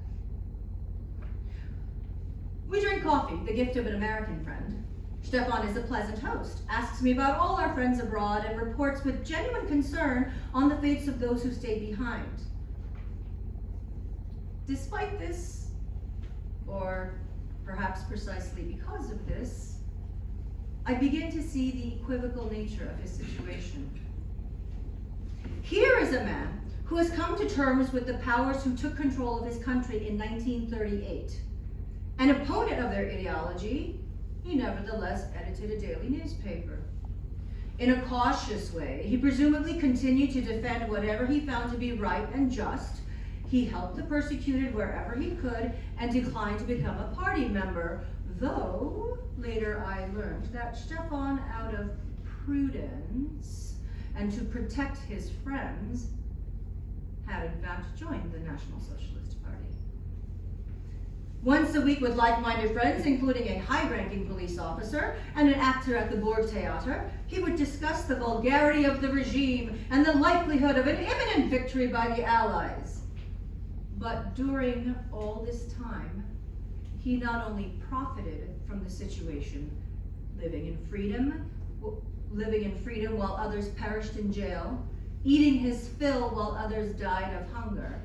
We drink coffee, the gift of an American friend. Stefan is a pleasant host, asks me about all our friends abroad, and reports with genuine concern on the fates of those who stayed behind. Despite this, or perhaps precisely because of this, I begin to see the equivocal nature of his situation. Here is a man who has come to terms with the powers who took control of his country in 1938. An opponent of their ideology, he nevertheless edited a daily newspaper. In a cautious way, he presumably continued to defend whatever he found to be right and just. He helped the persecuted wherever he could and declined to become a party member, though later I learned that Stefan, out of prudence and to protect his friends, had in fact joined the National Socialist Party. Once a week with like-minded friends, including a high-ranking police officer and an actor at the Burgtheater, he would discuss the vulgarity of the regime and the likelihood of an imminent victory by the Allies. But during all this time, he not only profited from the situation, living in freedom while others perished in jail, eating his fill while others died of hunger,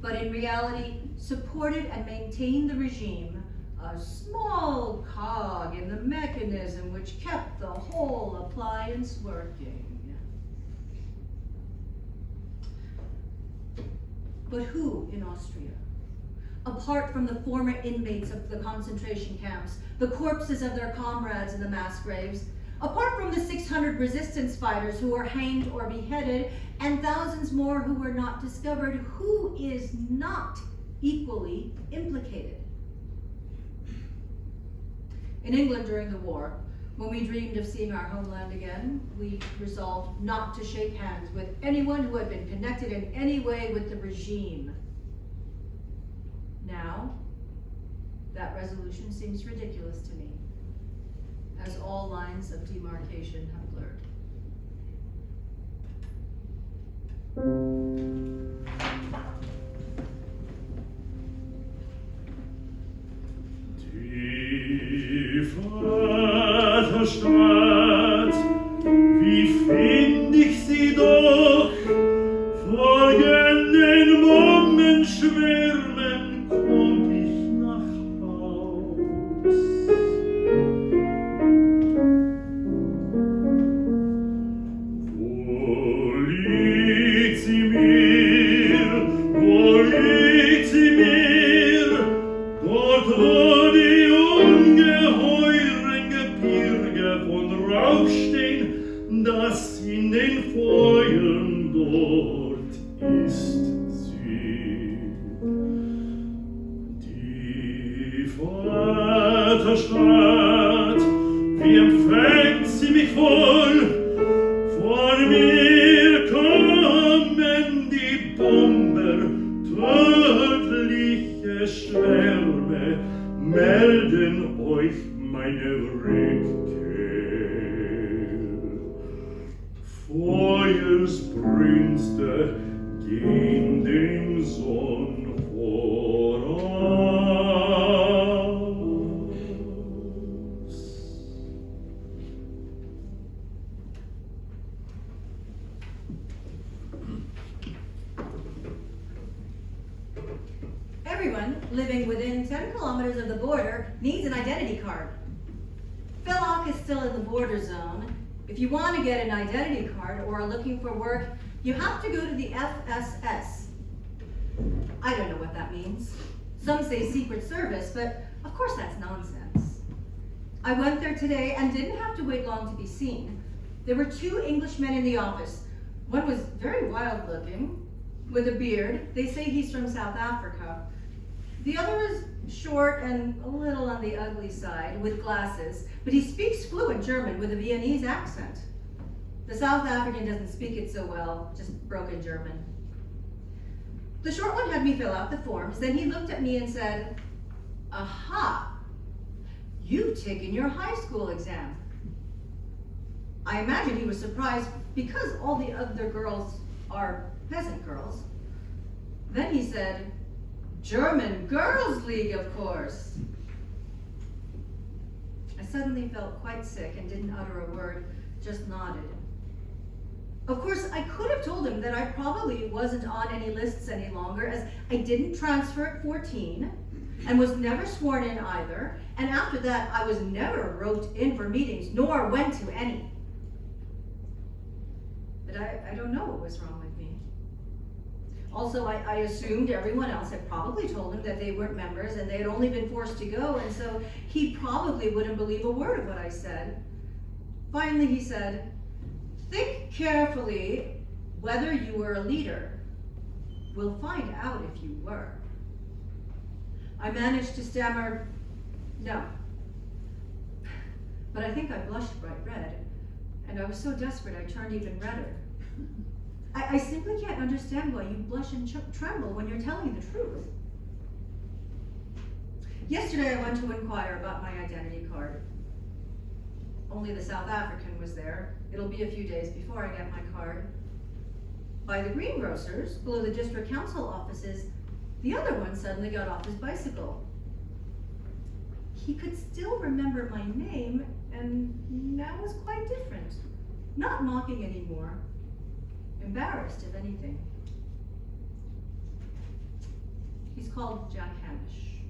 but in reality supported and maintained the regime a small cog in the mechanism which kept the whole appliance working. But who in Austria? Apart from the former inmates of the concentration camps, the corpses of their comrades in the mass graves, apart from the 600 resistance fighters who were hanged or beheaded, and thousands more who were not discovered, who is not equally implicated? In England during the war, when we dreamed of seeing our homeland again, we resolved not to shake hands with anyone who had been connected in any way with the regime. Now, that resolution seems ridiculous to me, as all lines of demarcation have blurred. Die Vaterstadt, wie find ich sie doch, vor jenen Bombenschwärmen komm ich nach Haus. Wo liegt sie mir, dort wo die ungeheuren Gebirge von Rauch stehen, das in den Feuern dort ist sie. Die Vaterstadt, wie empfängt sie mich voll? Von mir kommen die Bomber, tödliche Schwärme, melden euch meine Rückkehr. Feuersbrünste gehen dem Sonn voraus. Everyone living within 10 kilometers of the border needs an identity card. Villach is still in the border zone. If you want to get an identity card or are looking for work, you have to go to the FSS. I don't know what that means. Some say Secret Service, but of course that's nonsense. I went there today and didn't have to wait long to be seen. There were 2 Englishmen in the office. One was very wild looking, with a beard. They say he's from South Africa. The other is short and a little on the ugly side, with glasses, but he speaks fluent German with a Viennese accent. The South African doesn't speak it so well, just broken German. The short one had me fill out the forms, then he looked at me and said, "Aha, you've taken your high school exam." I imagine he was surprised because all the other girls are peasant girls. Then he said, "German Girls' League, of course." I suddenly felt quite sick and didn't utter a word, just nodded. Of course, I could have told him that I probably wasn't on any lists any longer, as I didn't transfer at 14 and was never sworn in either, and after that I was never roped in for meetings, nor went to any. But I don't know what was wrong with me. Also, I assumed everyone else had probably told him that they weren't members and they had only been forced to go, and so he probably wouldn't believe a word of what I said. Finally, he said, "Think carefully whether you were a leader. We'll find out if you were." I managed to stammer, "No." But I think I blushed bright red, and I was so desperate I turned even redder. I simply can't understand why you blush and tremble when you're telling the truth. Yesterday I went to inquire about my identity card. Only the South African was there. It'll be a few days before I get my card. By the greengrocers, below the district council offices, the other one suddenly got off his bicycle. He could still remember my name, and that was quite different. Not mocking anymore. Embarrassed, if anything. He's called Jack Hamish.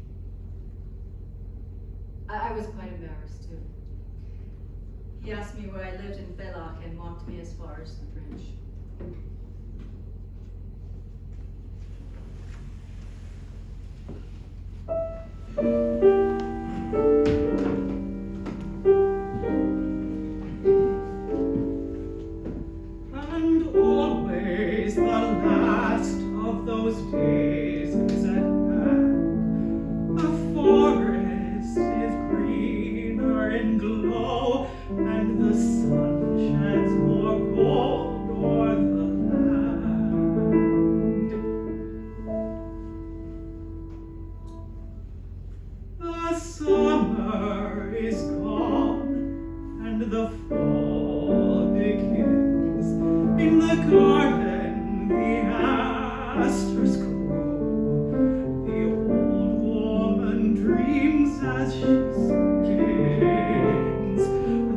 I was quite embarrassed too. He asked me where I lived in Villach and walked me as far as the bridge. And always the last of those days is at hand. The forest is greener in glow, and the sun sheds more gold o'er the land. The summer is gone, and the fall begins. In the garden the asters grow. The old woman dreams as she skins.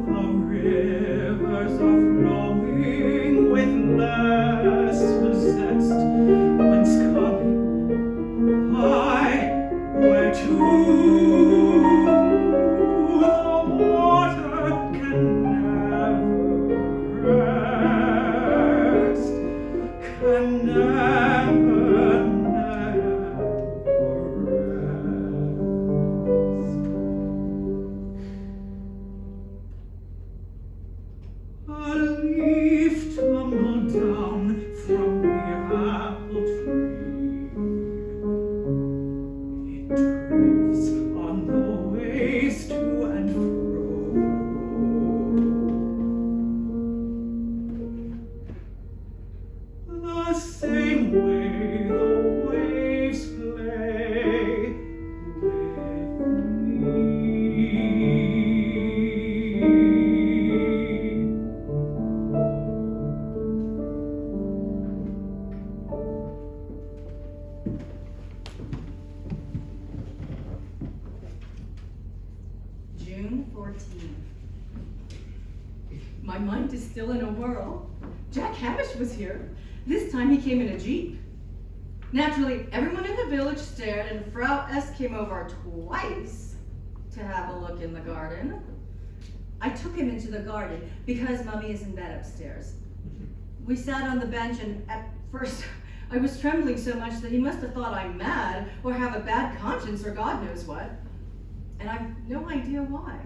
The rivers are flowing with less zest. Whence coming? Why? Where to? The water can never rest. Can never, never rest. A leaf tumbled down from the apple tree. It drifts on the waves to and fro. The same way the waves play with me. June 14. My mind is still in a whirl. Jack Hamish was here. This time he came in a jeep. Naturally, everyone in the village stared, and Frau S. came over twice to have a look in the garden. I took him into the garden because Mummy is in bed upstairs. We sat on the bench, and at first I was trembling so much that he must have thought I'm mad or have a bad conscience or God knows what. And I've no idea why.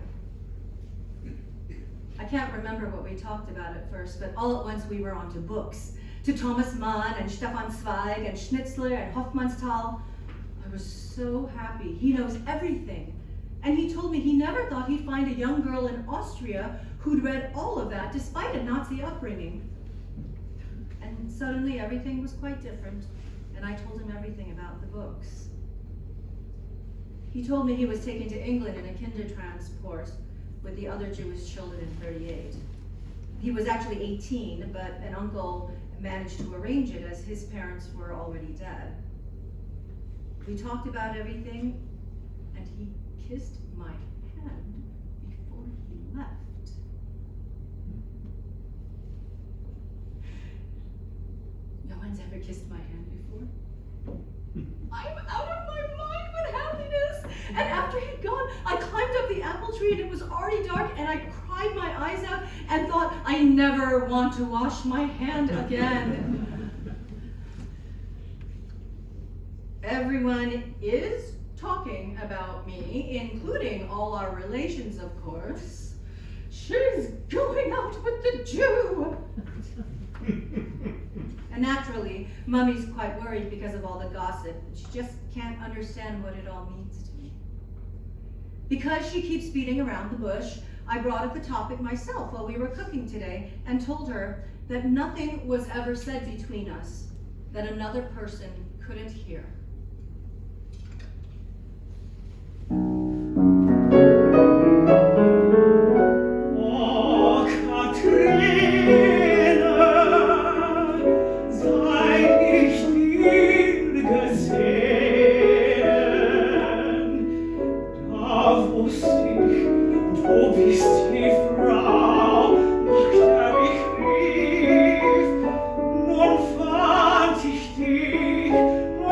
I can't remember what we talked about at first, but all at once we were on to books. To Thomas Mann and Stefan Zweig and Schnitzler and Hofmannsthal. I was so happy. He knows everything. And he told me he never thought he'd find a young girl in Austria who'd read all of that despite a Nazi upbringing. And suddenly everything was quite different, and I told him everything about the books. He told me he was taken to England in a Kindertransport with the other Jewish children in 38. He was actually 18, but an uncle managed to arrange it as his parents were already dead. We talked about everything, and he kissed my hand before he left. No one's ever kissed my hand before. I'm out of my mind with happiness. And after he'd gone, I climbed up the apple tree and it was already dark, and I cried my eyes out and thought, I never want to wash my hand again. Everyone is talking about me, including all our relations, of course. She's going out with the Jew. And naturally, Mummy's quite worried because of all the gossip. She just can't understand what it all means to me. Because she keeps beating around the bush, I brought up the topic myself while we were cooking today and told her that nothing was ever said between us that another person couldn't hear.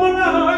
Nun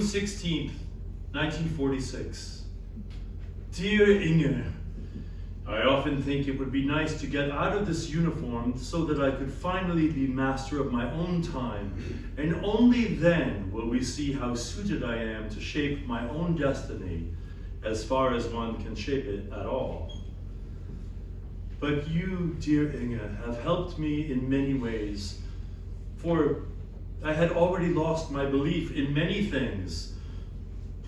16th, 1946. Dear Inge, I often think it would be nice to get out of this uniform so that I could finally be master of my own time, and only then will we see how suited I am to shape my own destiny, as far as one can shape it at all. But you, dear Inge, have helped me in many ways, for I had already lost my belief in many things.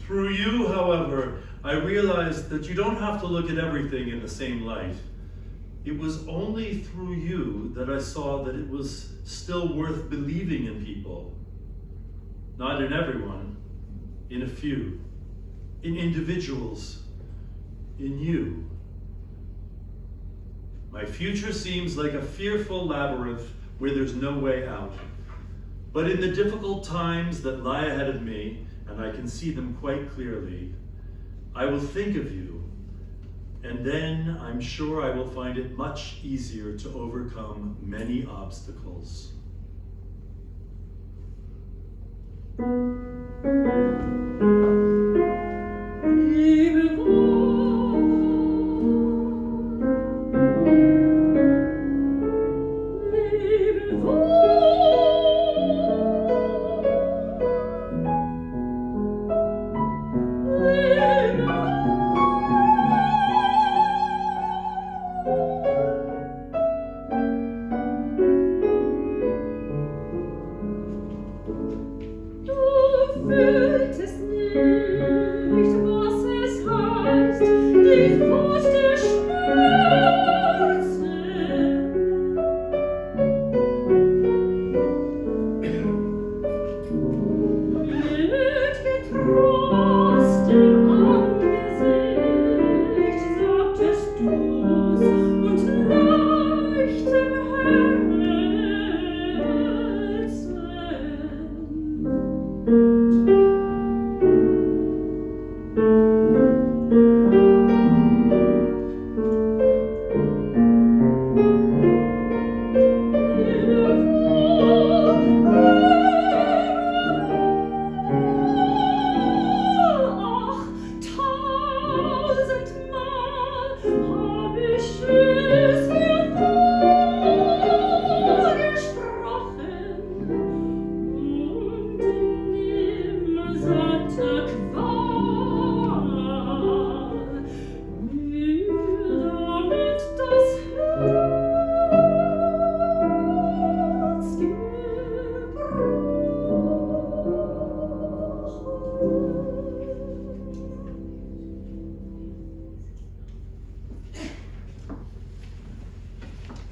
Through you, however, I realized that you don't have to look at everything in the same light. It was only through you that I saw that it was still worth believing in people. Not in everyone, in a few, in individuals, in you. My future seems like a fearful labyrinth where there's no way out. But in the difficult times that lie ahead of me, and I can see them quite clearly, I will think of you, and then I'm sure I will find it much easier to overcome many obstacles.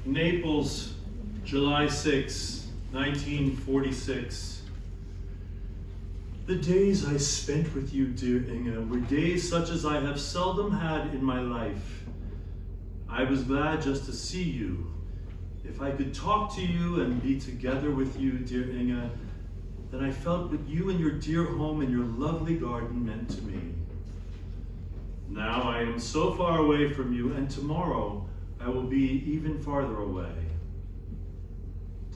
Naples, July 6, 1946. The days I spent with you, dear Inge, were days such as I have seldom had in my life. I was glad just to see you. If I could talk to you and be together with you, dear Inge, then I felt what you and your dear home and your lovely garden meant to me. Now I am so far away from you, and tomorrow I will be even farther away.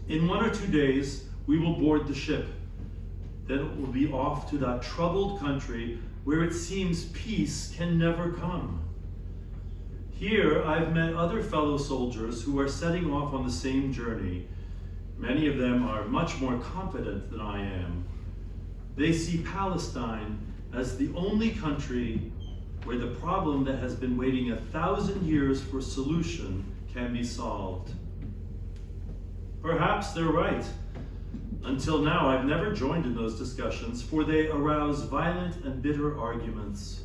In 1 or 2 days, we will board the ship. Then it will be off to that troubled country where it seems peace can never come. Here, I've met other fellow soldiers who are setting off on the same journey. Many of them are much more confident than I am. They see Palestine as the only country where the problem that has been waiting 1,000 years for solution can be solved. Perhaps they're right. Until now, I've never joined in those discussions, for they arouse violent and bitter arguments.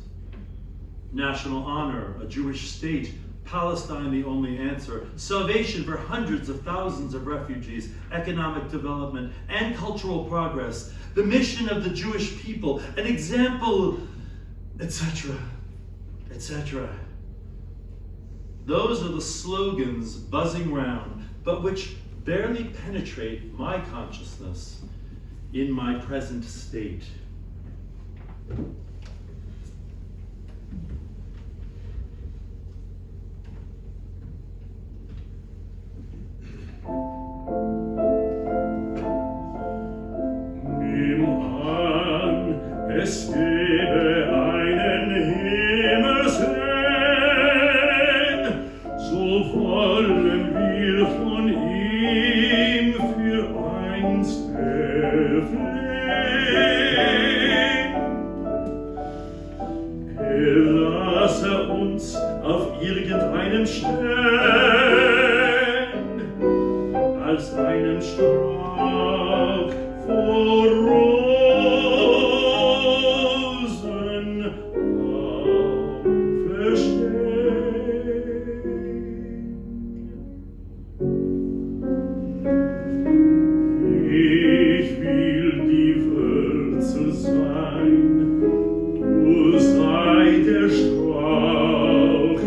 National honor, a Jewish state, Palestine the only answer, salvation for hundreds of thousands of refugees, economic development and cultural progress, the mission of the Jewish people, an example, etc., etc. Those are the slogans buzzing round, but which barely penetrate my consciousness in my present state. Nimm an, dass uns auf irgendeinem Stern als einem Strauch vor Rosen aufersteht. Ich will die Wurzel sein, du sei der Strauch,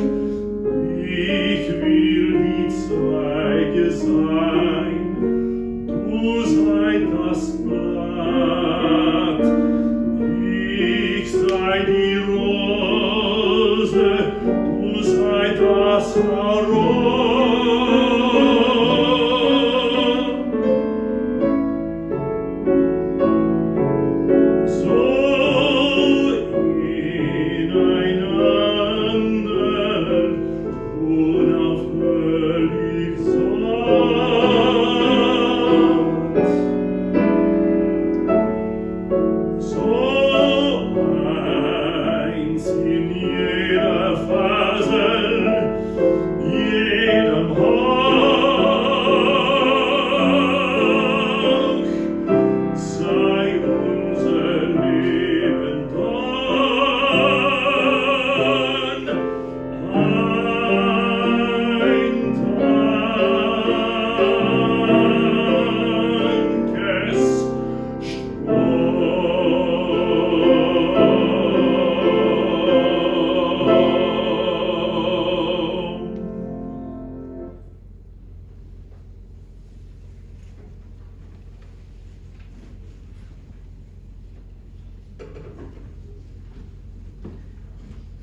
ich will die Zweige sein, du sei das Blatt, ich sei die Rose, du sei das Arom. So ineinander unaufhörlich sanft, so eins in jeder Fasel, jedem Hauch, sei unser Leben dann ein Dankesstrom.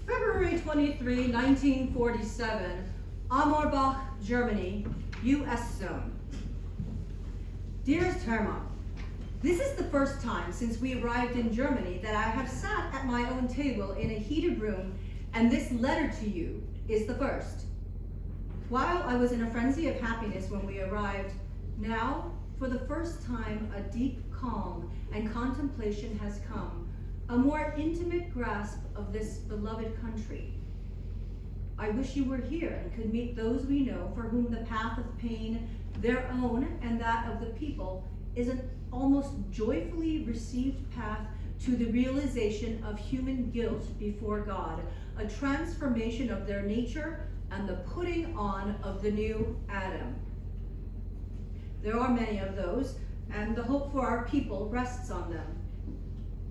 February 23, 1947, Amorbach, Germany, U.S. Zone. Dearest Hermann, this is the first time since we arrived in Germany that I have sat at my own table in a heated room, and this letter to you is the first. While I was in a frenzy of happiness when we arrived, now, for the first time, a deep calm and contemplation has come, a more intimate grasp of this beloved country. I wish you were here and could meet those we know for whom the path of pain, their own and that of the people, is an almost joyfully received path to the realization of human guilt before God, a transformation of their nature and the putting on of the new Adam. There are many of those, and the hope for our people rests on them.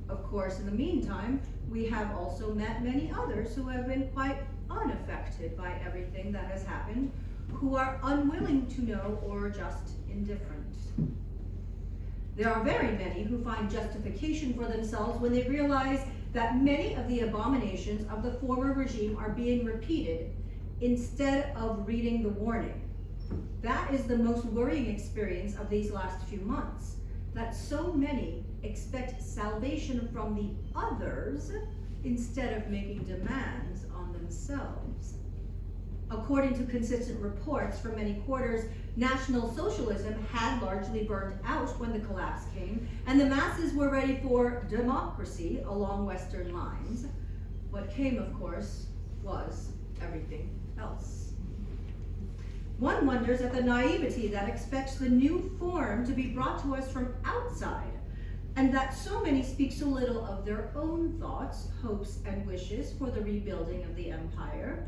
Of course, in the meantime, we have also met many others who have been quite unaffected by everything that has happened, who are unwilling to know or just indifferent. There are very many who find justification for themselves when they realize that many of the abominations of the former regime are being repeated instead of reading the warning. That is the most worrying experience of these last few months, that so many expect salvation from the others instead of making demands on themselves. According to consistent reports from many quarters, National Socialism had largely burned out when the collapse came, and the masses were ready for democracy along Western lines. What came, of course, was everything else. One wonders at the naivety that expects the new form to be brought to us from outside, and that so many speak so little of their own thoughts, hopes, and wishes for the rebuilding of the empire,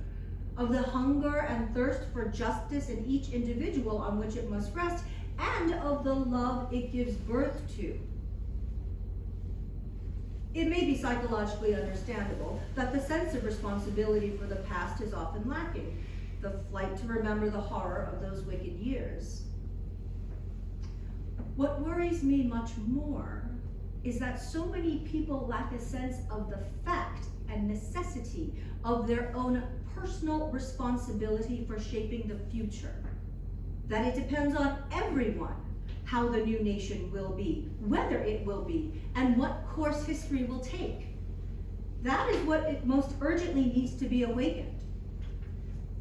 of the hunger and thirst for justice in each individual on which it must rest, and of the love it gives birth to. It may be psychologically understandable that the sense of responsibility for the past is often lacking, the flight to remember the horror of those wicked years. What worries me much more is that so many people lack a sense of the fact and necessity of their own personal responsibility for shaping the future. That it depends on everyone how the new nation will be, whether it will be, and what course history will take. That is what it most urgently needs to be awakened.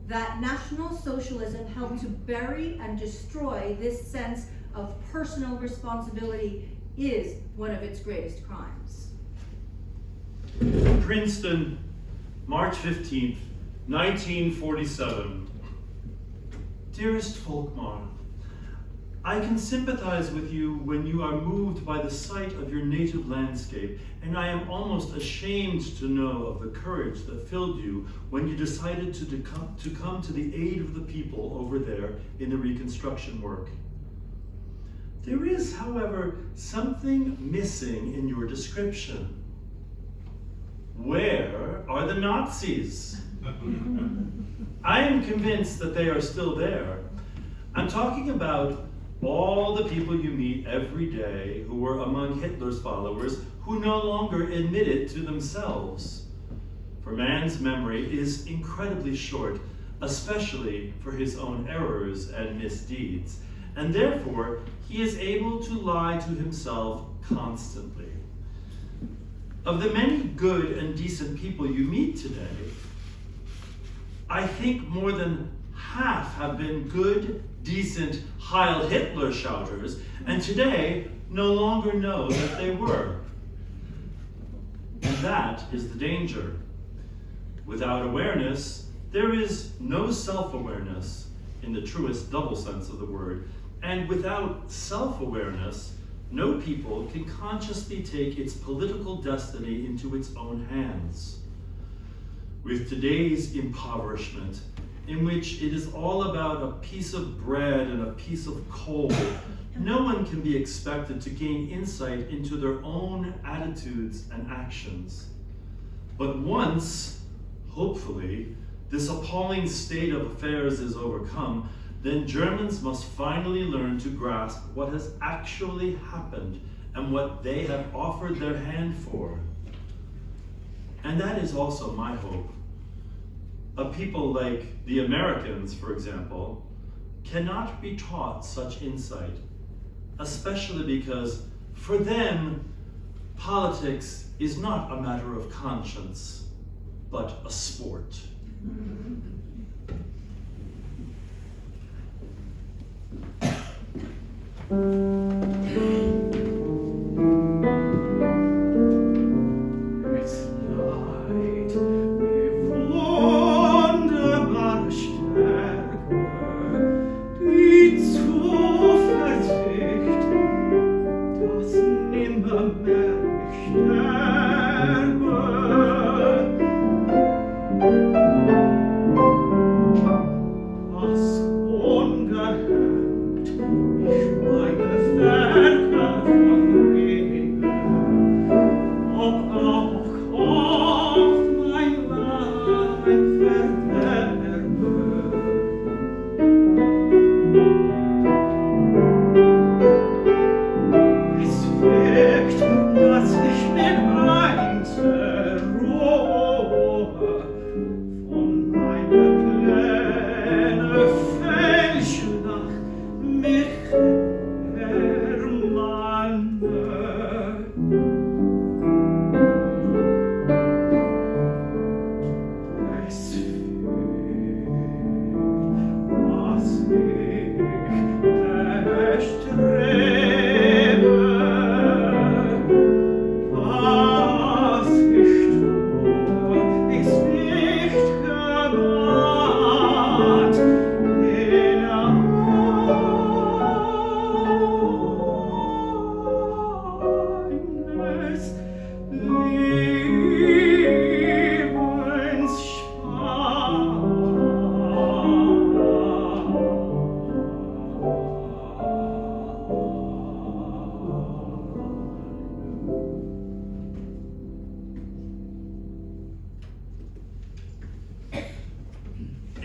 That National Socialism helped to bury and destroy this sense of personal responsibility is one of its greatest crimes. Princeton, March 15th, 1947. Dearest Volkmar, I can sympathize with you when you are moved by the sight of your native landscape, and I am almost ashamed to know of the courage that filled you when you decided to come to the aid of the people over there in the reconstruction work. There is, however, something missing in your description. Where are the Nazis? I am convinced that they are still there. I'm talking about all the people you meet every day who were among Hitler's followers who no longer admit it to themselves. For man's memory is incredibly short, especially for his own errors and misdeeds, and therefore he is able to lie to himself constantly. Of the many good and decent people you meet today, I think more than half have been good, decent Heil Hitler shouters, and today no longer know that they were. And that is the danger. Without awareness, there is no self-awareness in the truest double sense of the word, and without self-awareness, no people can consciously take its political destiny into its own hands. With today's impoverishment, in which it is all about a piece of bread and a piece of coal, no one can be expected to gain insight into their own attitudes and actions. But once, hopefully, this appalling state of affairs is overcome, then Germans must finally learn to grasp what has actually happened and what they have offered their hand for. And that is also my hope. A people like the Americans, for example, cannot be taught such insight, especially because for them, politics is not a matter of conscience, but a sport.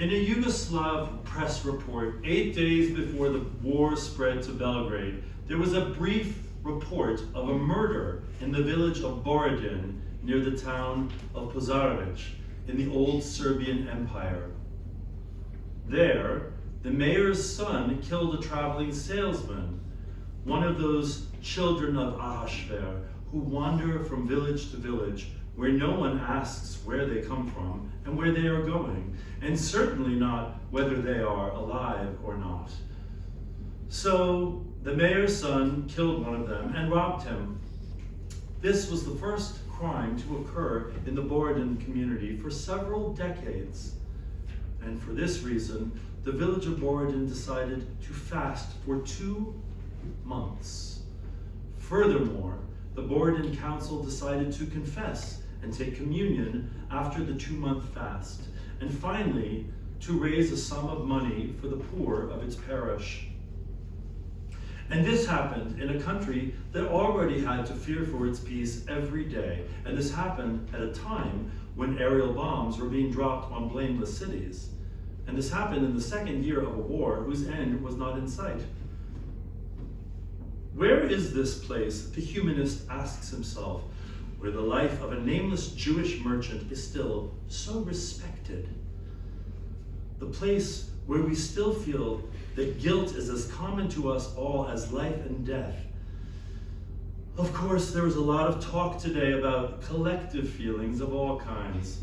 In a Yugoslav press report 8 days before the war spread to Belgrade, there was a brief report of a murder in the village of Borodin near the town of Požarevac in the old Serbian Empire. There, the mayor's son killed a traveling salesman, one of those children of Ahasver who wander from village to village where no one asks where they come from and where they are going, and certainly not whether they are alive or not. So the mayor's son killed one of them and robbed him. This was the first crime to occur in the Borodin community for several decades. And for this reason, the village of Borodin decided to fast for 2 months. Furthermore, the Borodin Council decided to confess and take communion after the 2-month fast, and finally, to raise a sum of money for the poor of its parish. And this happened in a country that already had to fear for its peace every day, and this happened at a time when aerial bombs were being dropped on blameless cities. And this happened in the second year of a war whose end was not in sight. Where is this place, the humanist asks himself, where the life of a nameless Jewish merchant is still so respected? The place where we still feel that guilt is as common to us all as life and death. Of course, there was a lot of talk today about collective feelings of all kinds.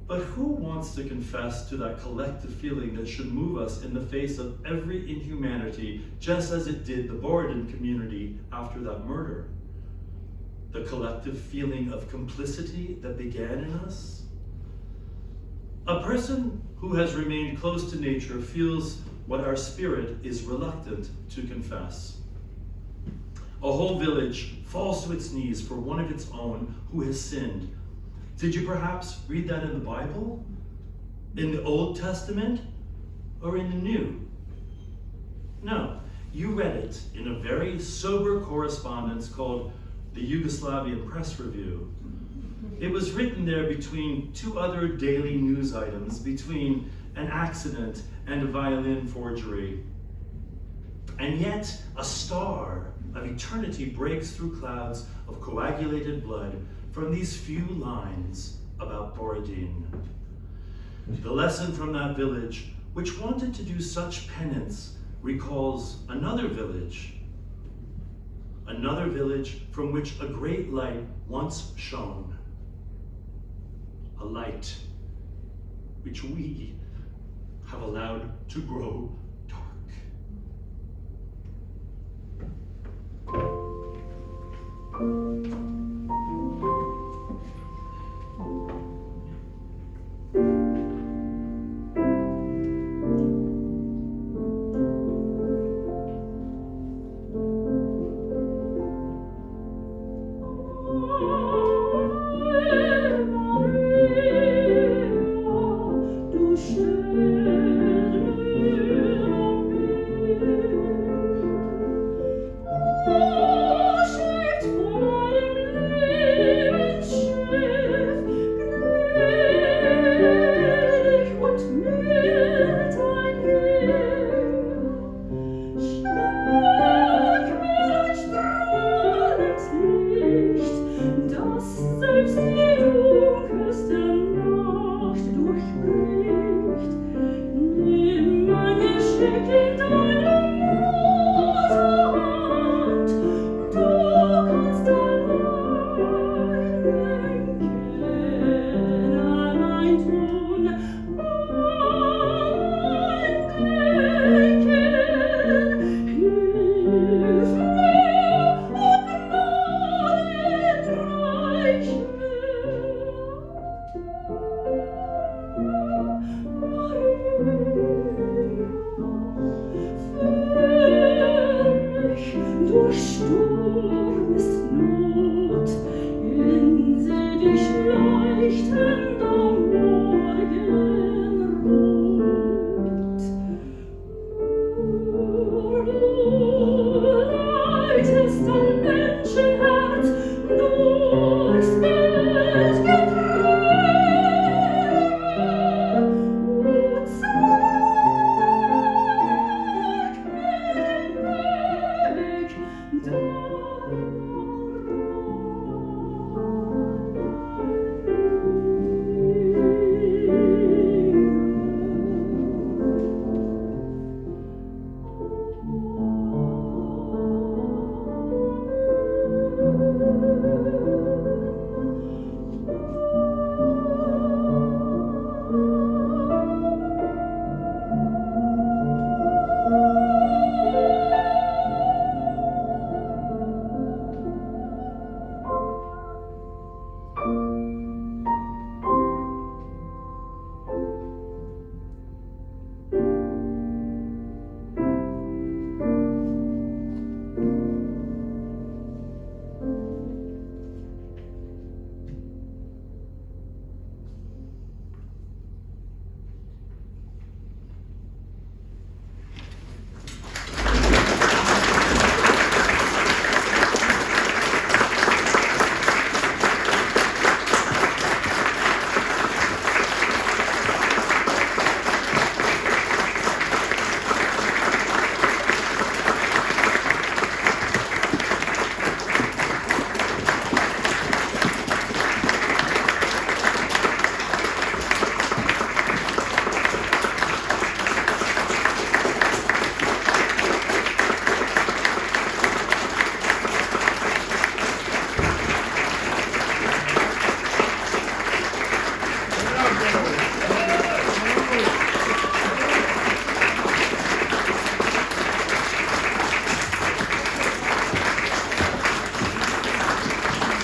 But who wants to confess to that collective feeling that should move us in the face of every inhumanity, just as it did the Borodin community after that murder? The collective feeling of complicity that began in us? A person who has remained close to nature feels what our spirit is reluctant to confess. A whole village falls to its knees for one of its own who has sinned. Did you perhaps read that in the Bible? In the Old Testament? Or in the New? No, you read it in a very sober correspondence called the Yugoslavian Press Review. It was written there between 2 other daily news items, between an accident and a violin forgery. And yet, a star of eternity breaks through clouds of coagulated blood from these few lines about Borodin. The lesson from that village, which wanted to do such penance, recalls another village from which a great light once shone. A light which we have allowed to grow dark. Durch